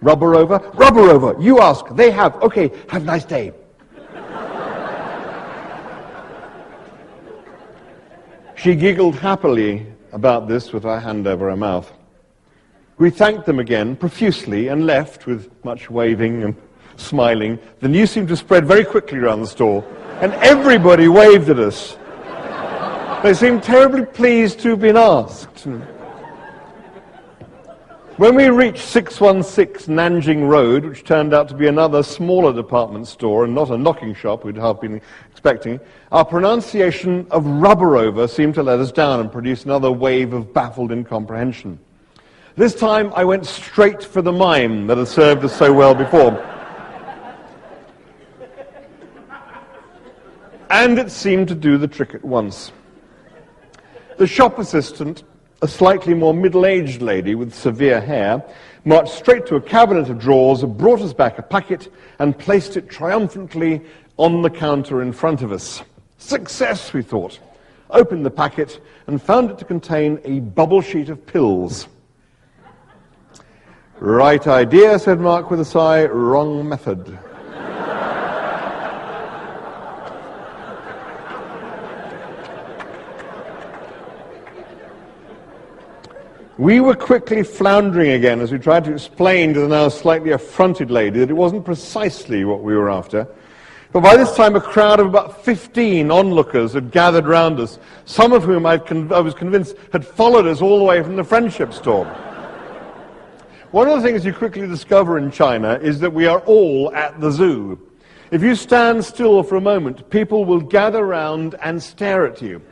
"Rubber over?" "Rubber over. You ask. They have. Okay, have a nice day." She giggled happily about this with her hand over her mouth. We thanked them again profusely and left with much waving and smiling. The news seemed to spread very quickly around the store, and everybody waved at us. They seemed terribly pleased to have been asked. When we reached 616 Nanjing Road, which turned out to be another smaller department store and not a knocking shop we'd have been expecting, our pronunciation of rubber over seemed to let us down and produce another wave of baffled incomprehension. This time I went straight for the mime that had served us so well before. And it seemed to do the trick at once. The shop assistant, a slightly more middle-aged lady with severe hair, marched straight to a cabinet of drawers, brought us back a packet, and placed it triumphantly on the counter in front of us. Success, we thought. Opened the packet and found it to contain a bubble sheet of pills. "Right idea," said Mark with a sigh. "Wrong method." We were quickly floundering again as we tried to explain to the now slightly affronted lady that it wasn't precisely what we were after. But by this time a crowd of about 15 onlookers had gathered round us, some of whom I was convinced had followed us all the way from the Friendship store. One of the things you quickly discover in China is that we are all at the zoo. If you stand still for a moment, people will gather round and stare at you.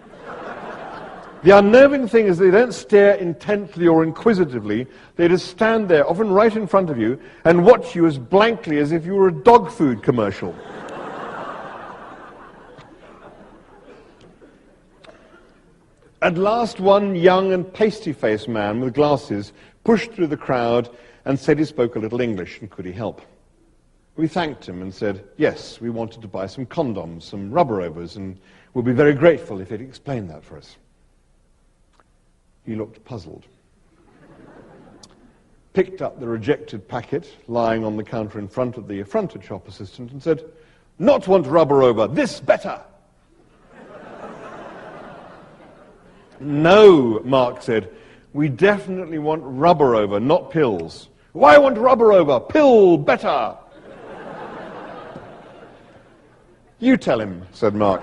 The unnerving thing is they don't stare intently or inquisitively. They just stand there, often right in front of you, and watch you as blankly as if you were a dog food commercial. At last, one young and pasty-faced man with glasses pushed through the crowd and said he spoke a little English, and could he help? We thanked him and said, yes, we wanted to buy some condoms, some rubber-overs, and we'll be very grateful if he'd explain that for us. He looked puzzled. picked up the rejected packet lying on the counter in front of the affronted shop assistant and said, "Not want rubber over, this better." "No," Mark said, "we definitely want rubber over, not pills." "Why want rubber over? Pill better." "You tell him," said Mark.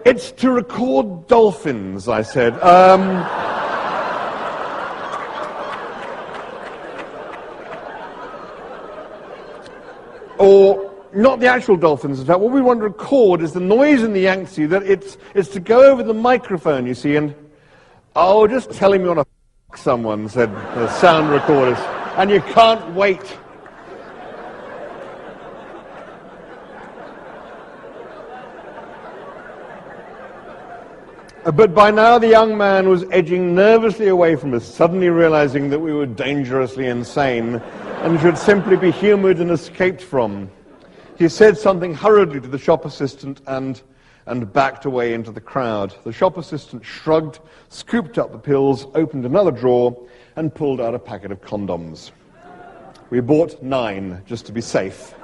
"It's to record dolphins," I said. Or not the actual dolphins, in fact. What we want to record is the noise in the Yangtze, that it's to go over the microphone, you see, and "Oh, just tell him you want to f*** someone," said the sound recorders, "and you can't wait." But by now the young man was edging nervously away from us, suddenly realizing that we were dangerously insane and should simply be humored and escaped from. He said something hurriedly to the shop assistant and backed away into the crowd. The shop assistant shrugged, scooped up the pills, opened another drawer, and pulled out a packet of condoms. We bought 9, just to be safe.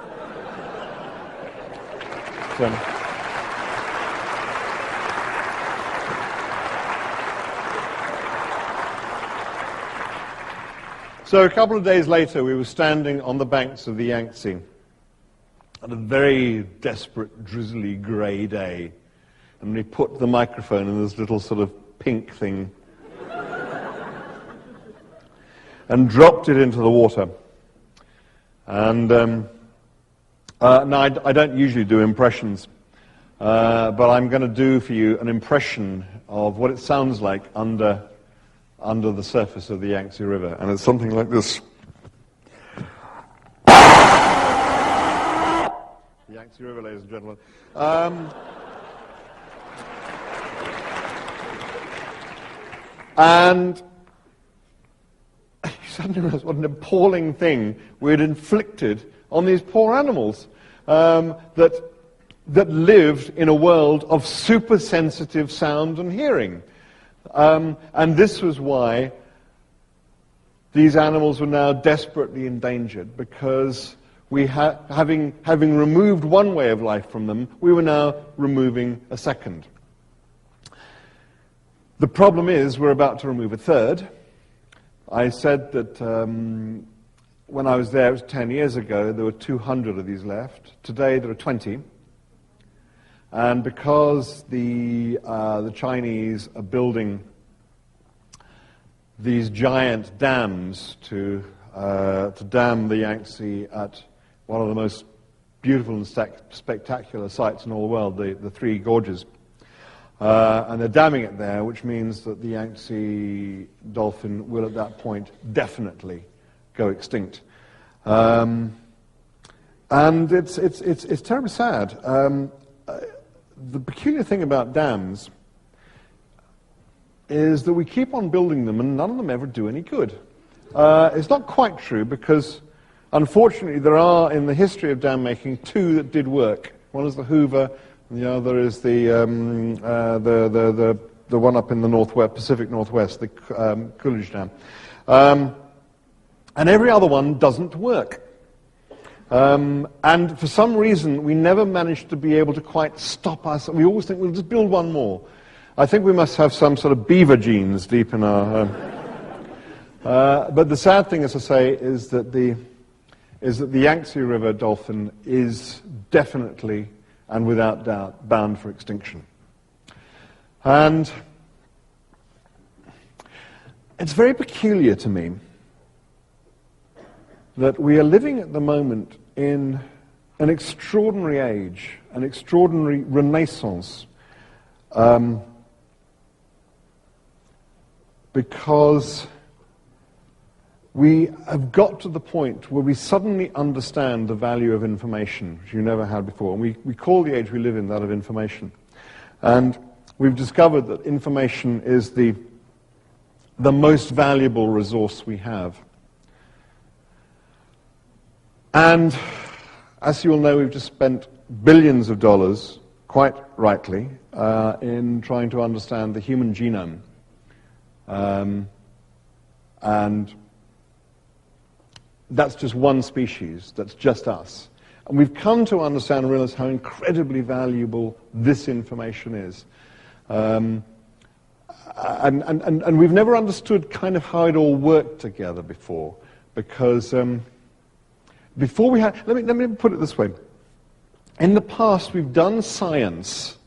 So a couple of days later, we were standing on the banks of the Yangtze on a very desperate, drizzly, grey day, and we put the microphone in this little sort of pink thing and dropped it into the water. And now I don't usually do impressions, but I'm going to do for you an impression of what it sounds like under the surface of the Yangtze River, and it's something like this. The Yangtze River, ladies and gentlemen. And you suddenly realize what an appalling thing we had inflicted on these poor animals that lived in a world of super sensitive sound and hearing. And this was why these animals were now desperately endangered, because we having removed one way of life from them, we were now removing a second. The problem is we're about to remove a third. I said that when I was there, it was 10 years ago, there were 200 of these left. Today there are 20. And because the Chinese are building these giant dams to dam the Yangtze at one of the most beautiful and spectacular sites in all the world, the Three Gorges, and they're damming it there, which means that the Yangtze dolphin will at that point definitely go extinct. And it's terribly sad. The peculiar thing about dams is that we keep on building them and none of them ever do any good. It's not quite true, because unfortunately there are, in the history of dam making, 2 that did work. One is the Hoover, and the other is the one up in the northwest, Pacific Northwest, the Coolidge Dam. And every other one doesn't work. And for some reason, we never managed to be able to quite stop us. We always think we'll just build one more. I think we must have some sort of beaver genes deep in our... but the sad thing, as I say, is that the Yangtze River dolphin is definitely and without doubt bound for extinction. And it's very peculiar to me that we are living at the moment in an extraordinary age, an extraordinary renaissance, because we have got to the point where we suddenly understand the value of information, which you never had before. And we call the age we live in that of information. And we've discovered that information is the most valuable resource we have. And as you all know, we've just spent billions of dollars, quite rightly, in trying to understand the human genome. And that's just one species, that's just us. And we've come to understand and realize how incredibly valuable this information is. And we've never understood kind of how it all worked together before, because before we had, let me put it this way. In the past, we've done science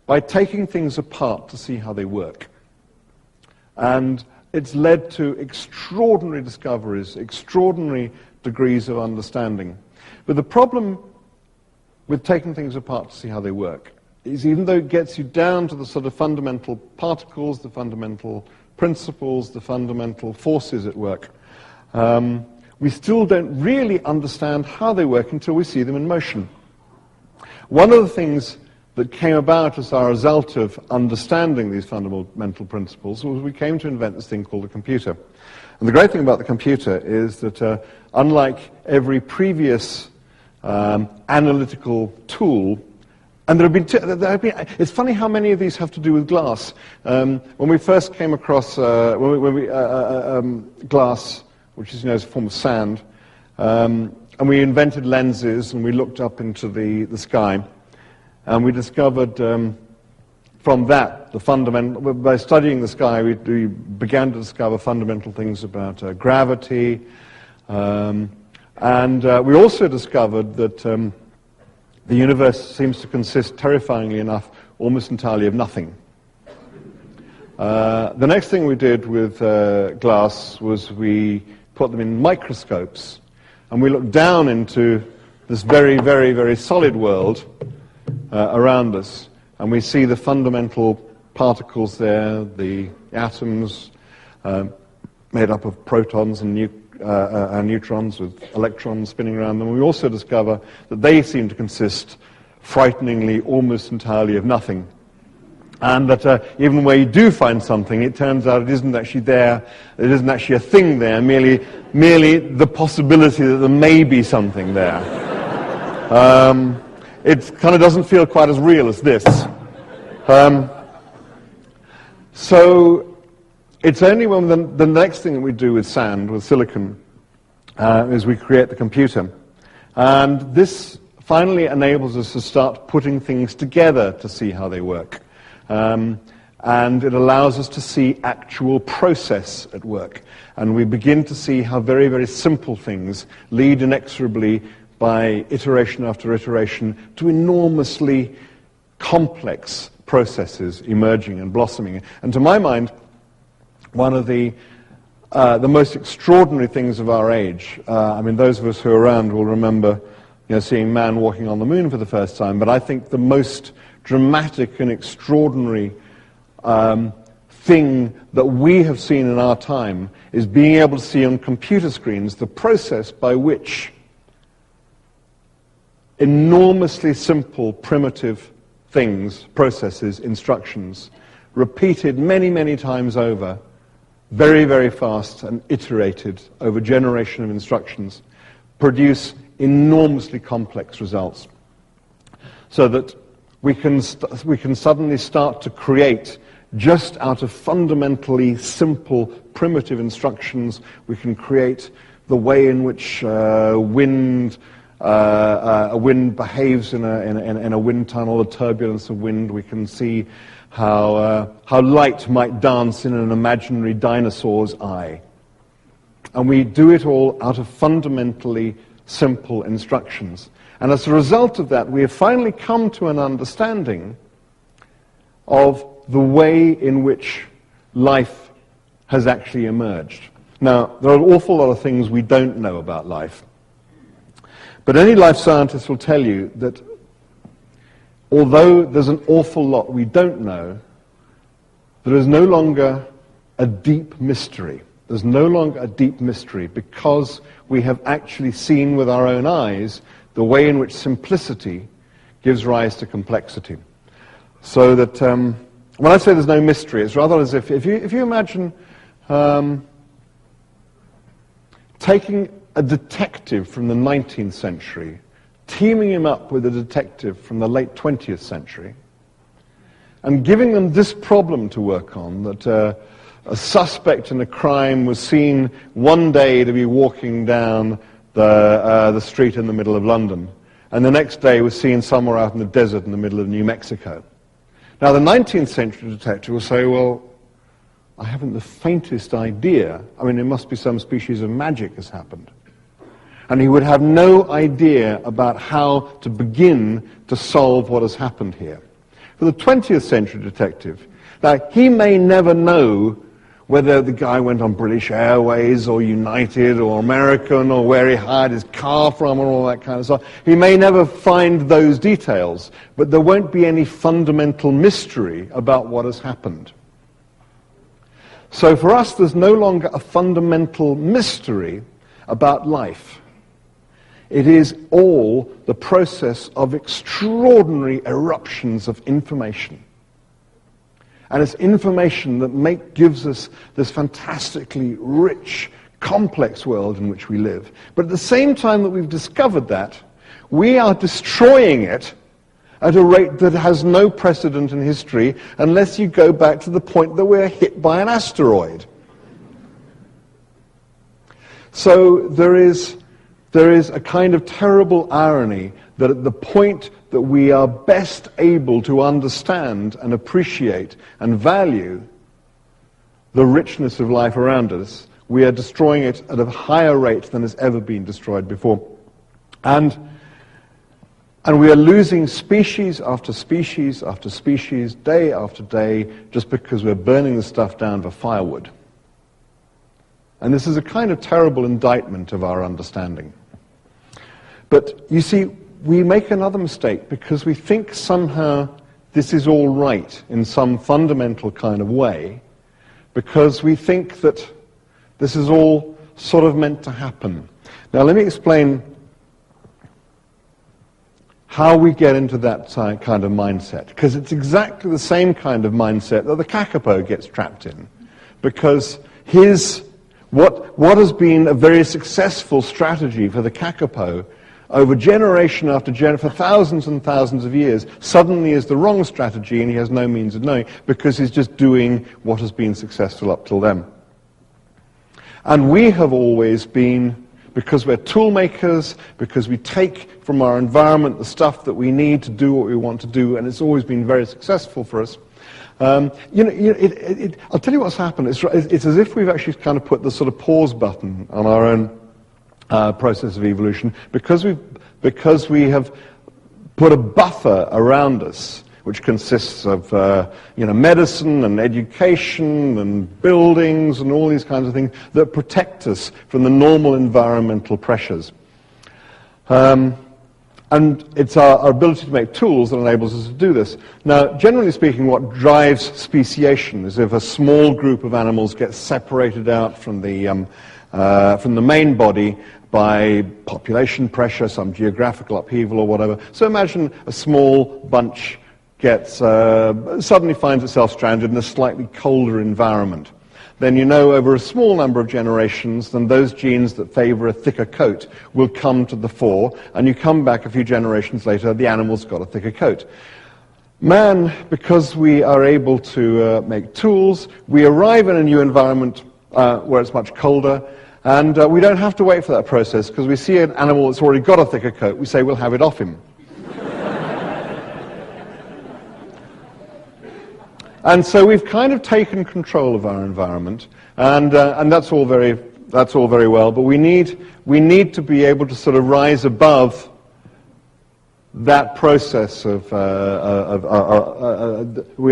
by taking things apart to see how they work. And it's led to extraordinary discoveries, extraordinary degrees of understanding. But the problem with taking things apart to see how they work is, even though it gets you down to the sort of fundamental particles, the fundamental principles, the fundamental forces at work, we still don't really understand how they work until we see them in motion. One of the things that came about as a result of understanding these fundamental principles was we came to invent this thing called a computer. And the great thing about the computer is that unlike every previous analytical tool, and there have been, it's funny how many of these have to do with glass. When we first came across glass, which is, is a form of sand, and we invented lenses, and we looked up into the sky, and we discovered from that, by studying the sky, we began to discover fundamental things about gravity, and we also discovered that the universe seems to consist, terrifyingly enough, almost entirely of nothing. The next thing we did with glass was we put them in microscopes, and we looked down into this very, very, very solid world around us, and we see the fundamental particles there, the atoms made up of protons and neutrons with electrons spinning around them. We also discover that they seem to consist, frighteningly, almost entirely of nothing. And that even where you do find something, it turns out it isn't actually there, it isn't actually a thing there, merely the possibility that there may be something there. It kind of doesn't feel quite as real as this. So it's only when the next thing that we do with sand, with silicon, is we create the computer. And this finally enables us to start putting things together to see how they work. And it allows us to see actual process at work. And we begin to see how very, very simple things lead inexorably by iteration after iteration to enormously complex processes emerging and blossoming. And to my mind, one of the most extraordinary things of our age, those of us who are around will remember seeing man walking on the moon for the first time, but I think the most dramatic and extraordinary thing that we have seen in our time is being able to see on computer screens the process by which enormously simple, primitive things, processes, instructions, repeated many, many times over, very, very fast and iterated over a generation of instructions, produce enormously complex results. So that we can suddenly start to create, just out of fundamentally simple, primitive instructions, we can create the way in which a wind behaves in a wind tunnel, the turbulence of wind. We can see how light might dance in an imaginary dinosaur's eye. And we do it all out of fundamentally simple instructions. And as a result of that, we have finally come to an understanding of the way in which life has actually emerged. Now, there are an awful lot of things we don't know about life. But any life scientist will tell you that although there's an awful lot we don't know, there is no longer a deep mystery. There's no longer a deep mystery because we have actually seen with our own eyes the way in which simplicity gives rise to complexity. So that when I say there's no mystery, it's rather as if you imagine taking a detective from the 19th century, teaming him up with a detective from the late 20th century, and giving them this problem to work on, that a suspect in a crime was seen one day to be walking down the street in the middle of London, and the next day was seen somewhere out in the desert in the middle of New Mexico. Now, the 19th century detective will say, well, I haven't the faintest idea. I mean, it must be some species of magic has happened. And he would have no idea about how to begin to solve what has happened here. For the 20th century detective, now, he may never know whether the guy went on British Airways or United or American or where he hired his car from and all that kind of stuff. He may never find those details, but there won't be any fundamental mystery about what has happened. So for us, there's no longer a fundamental mystery about life. It is all the process of extraordinary eruptions of information. And it's information that gives us this fantastically rich, complex world in which we live. But at the same time that we've discovered that, we are destroying it at a rate that has no precedent in history unless you go back to the point that we're hit by an asteroid. So there is a kind of terrible irony that at the point that we are best able to understand and appreciate and value the richness of life around us, we are destroying it at a higher rate than has ever been destroyed before. And we are losing species after species after species, day after day, just because we're burning the stuff down for firewood. And this is a kind of terrible indictment of our understanding. But you see, we make another mistake because we think somehow this is all right in some fundamental kind of way, because we think that this is all sort of meant to happen. Now let me explain how we get into that kind of mindset, because it's exactly the same kind of mindset that the kakapo gets trapped in, because what has been a very successful strategy for the kakapo over generation after generation, for thousands and thousands of years, suddenly is the wrong strategy, and he has no means of knowing, because he's just doing what has been successful up till then. And we have always been, because we're tool makers, because we take from our environment the stuff that we need to do what we want to do, and it's always been very successful for us. I'll tell you what's happened. It's as if we've actually kind of put the sort of pause button on our own process of evolution, because we have put a buffer around us, which consists of medicine and education and buildings and all these kinds of things that protect us from the normal environmental pressures. And it's our ability to make tools that enables us to do this. Now, generally speaking, what drives speciation is if a small group of animals gets separated out from the main body by population pressure, some geographical upheaval or whatever. So imagine a small bunch suddenly finds itself stranded in a slightly colder environment. Then you know over a small number of generations, then those genes that favor a thicker coat will come to the fore, and you come back a few generations later, the animal's got a thicker coat. Man, because we are able to make tools, we arrive in a new environment where it's much colder, and we don't have to wait for that process, because we see an animal that's already got a thicker coat, we say we'll have it off him. And so we've kind of taken control of our environment, and that's all very well. But we need to be able to sort of rise above that process we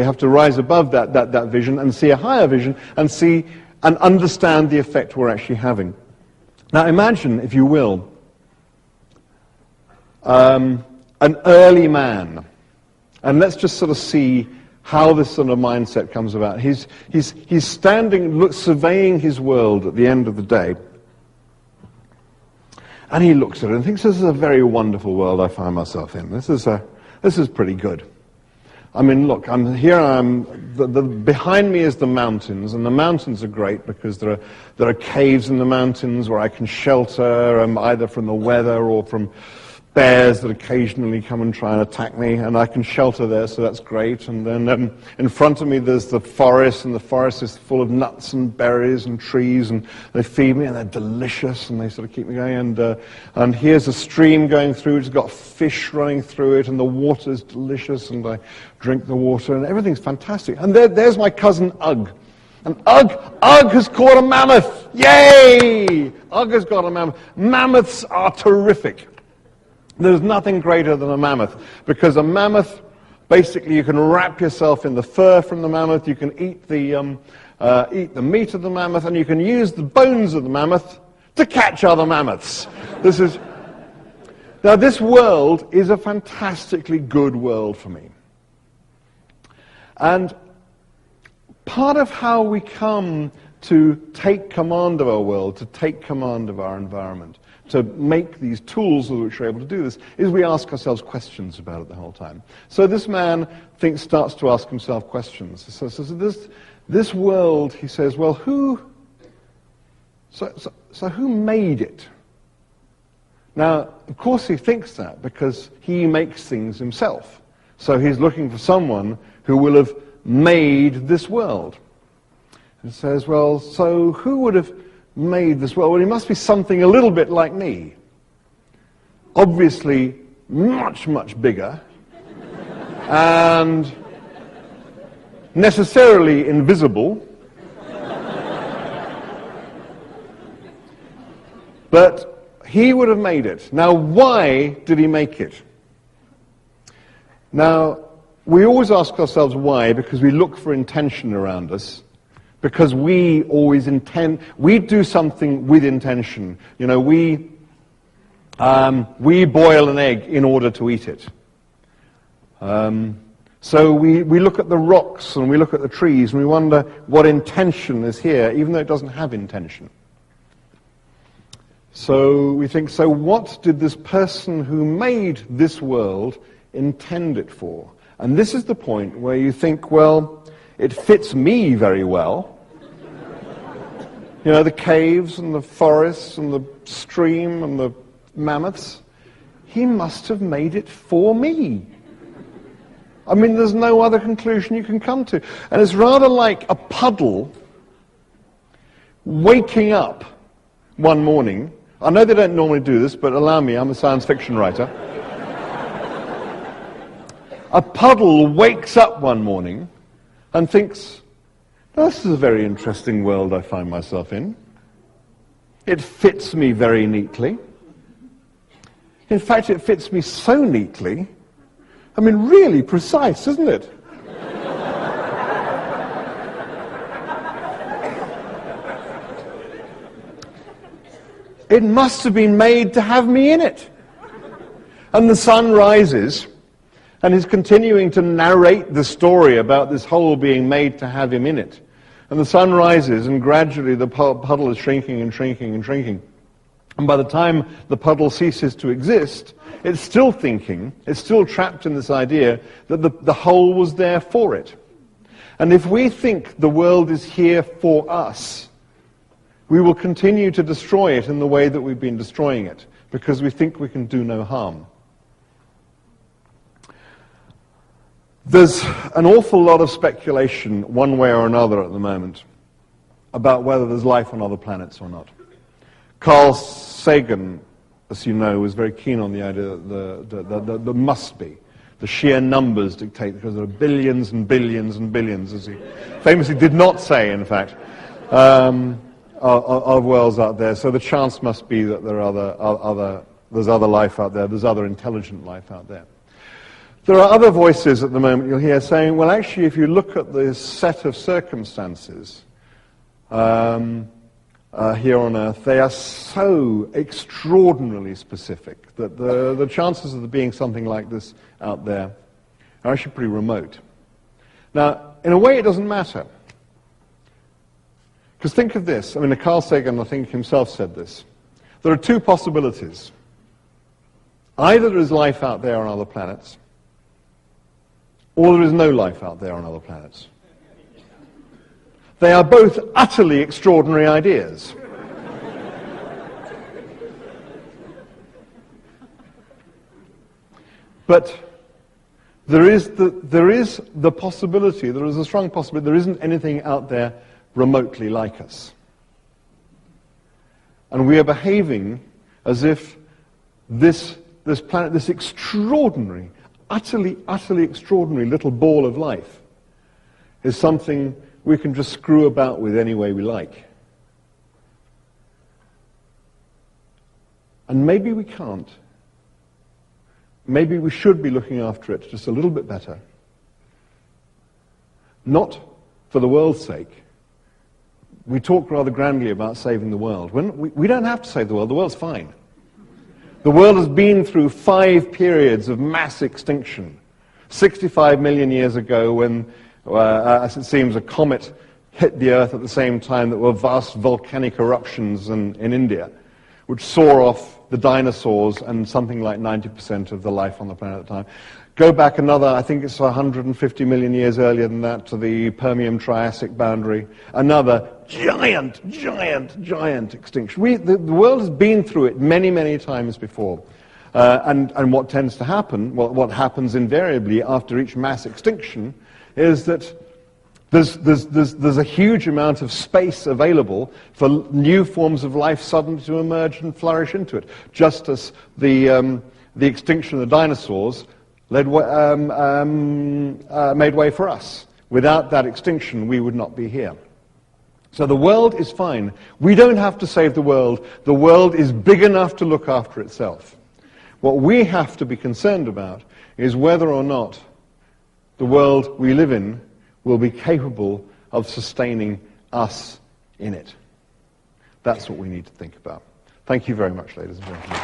have to rise above that vision and see a higher vision and see and understand the effect we're actually having. Now imagine, if you will, an early man, and let's just sort of see how this sort of mindset comes about. He's standing, surveying his world at the end of the day, and he looks at it and thinks, this is a very wonderful world I find myself in. This is pretty good. I mean, look, behind me is the mountains, and the mountains are great because there are caves in the mountains where I can shelter either from the weather or from bears that occasionally come and try and attack me, and I can shelter there, so that's great. And then in front of me there's the forest, and the forest is full of nuts and berries and trees, and they feed me, and they're delicious, and they sort of keep me going. And here's a stream going through, it's got fish running through it, and the water's delicious, and I drink the water, and everything's fantastic. And there's my cousin Ugg. And Ugg has caught a mammoth! Yay! Ugg has got a mammoth. Mammoths are terrific. There's nothing greater than a mammoth, because a mammoth, basically you can wrap yourself in the fur from the mammoth, you can eat the meat of the mammoth, and you can use the bones of the mammoth to catch other mammoths. Now this world is a fantastically good world for me. And part of how we come to take command of our world, to take command of our environment, to make these tools with which we're able to do this, is we ask ourselves questions about it the whole time. So this man starts to ask himself questions. So this world, he says, well, who made it? Now, of course he thinks that because he makes things himself. So he's looking for someone who will have made this world. And says, well, so who would have made this world? Well, he must be something a little bit like me. Obviously, much, much bigger. And necessarily invisible. But he would have made it. Now, why did he make it? Now, we always ask ourselves why, because we look for intention around us. Because we always we do something with intention. You know, we boil an egg in order to eat it. So we look at the rocks and we look at the trees and we wonder what intention is here, even though it doesn't have intention. So we think, so what did this person who made this world intend it for? And this is the point where you think, well, it fits me very well. You know, the caves and the forests and the stream and the mammoths. He must have made it for me. I mean, there's no other conclusion you can come to. And it's rather like a puddle waking up one morning. I know they don't normally do this, but allow me, I'm a science fiction writer. A puddle wakes up one morning and thinks, this is a very interesting world I find myself in. It fits me very neatly. In fact, it fits me so neatly, I mean, really precise, isn't it? It must have been made to have me in it. And the sun rises, and he's continuing to narrate the story about this hole being made to have him in it. And the sun rises, and gradually the puddle is shrinking and shrinking and shrinking. And by the time the puddle ceases to exist, it's still thinking, it's still trapped in this idea that the hole was there for it. And if we think the world is here for us, we will continue to destroy it in the way that we've been destroying it, because we think we can do no harm. There's an awful lot of speculation, one way or another at the moment, about whether there's life on other planets or not. Carl Sagan, as you know, was very keen on the idea that there must be. The sheer numbers dictate, because there are billions and billions and billions, as he famously did not say, in fact, of worlds out there. So the chance must be that there are there's other life out there, there's other intelligent life out there. There are other voices at the moment you'll hear saying, well, actually, if you look at this set of circumstances here on Earth, they are so extraordinarily specific that the chances of there being something like this out there are actually pretty remote. Now, in a way, it doesn't matter. Because think of this. I mean, Carl Sagan, I think, himself said this. There are two possibilities. Either there is life out there on other planets, or there is no life out there on other planets. They are both utterly extraordinary ideas. But there is the possibility, there is a strong possibility, there isn't anything out there remotely like us. And we are behaving as if this planet, this extraordinary, utterly extraordinary little ball of life is something we can just screw about with any way we like. And maybe we can't. Maybe we should be looking after it just a little bit better. Not for the world's sake. We talk rather grandly about saving the world. We don't have to save the world's fine. The world has been through 5 periods of mass extinction. 65 million years ago when, as it seems, a comet hit the Earth at the same time that were vast volcanic eruptions in India, which saw off the dinosaurs and something like 90% of the life on the planet at the time. Go back another, I think it's 150 million years earlier than that, to the Permian-Triassic boundary. Another giant extinction. The world has been through it many times before. And what tends to happen, what happens invariably after each mass extinction, is that there's a huge amount of space available for new forms of life suddenly to emerge and flourish into it. Just as the extinction of the dinosaurs made way for us. Without that extinction, we would not be here. So the world is fine. We don't have to save the world. The world is big enough to look after itself. What we have to be concerned about is whether or not the world we live in will be capable of sustaining us in it. That's what we need to think about. Thank you very much, ladies and gentlemen.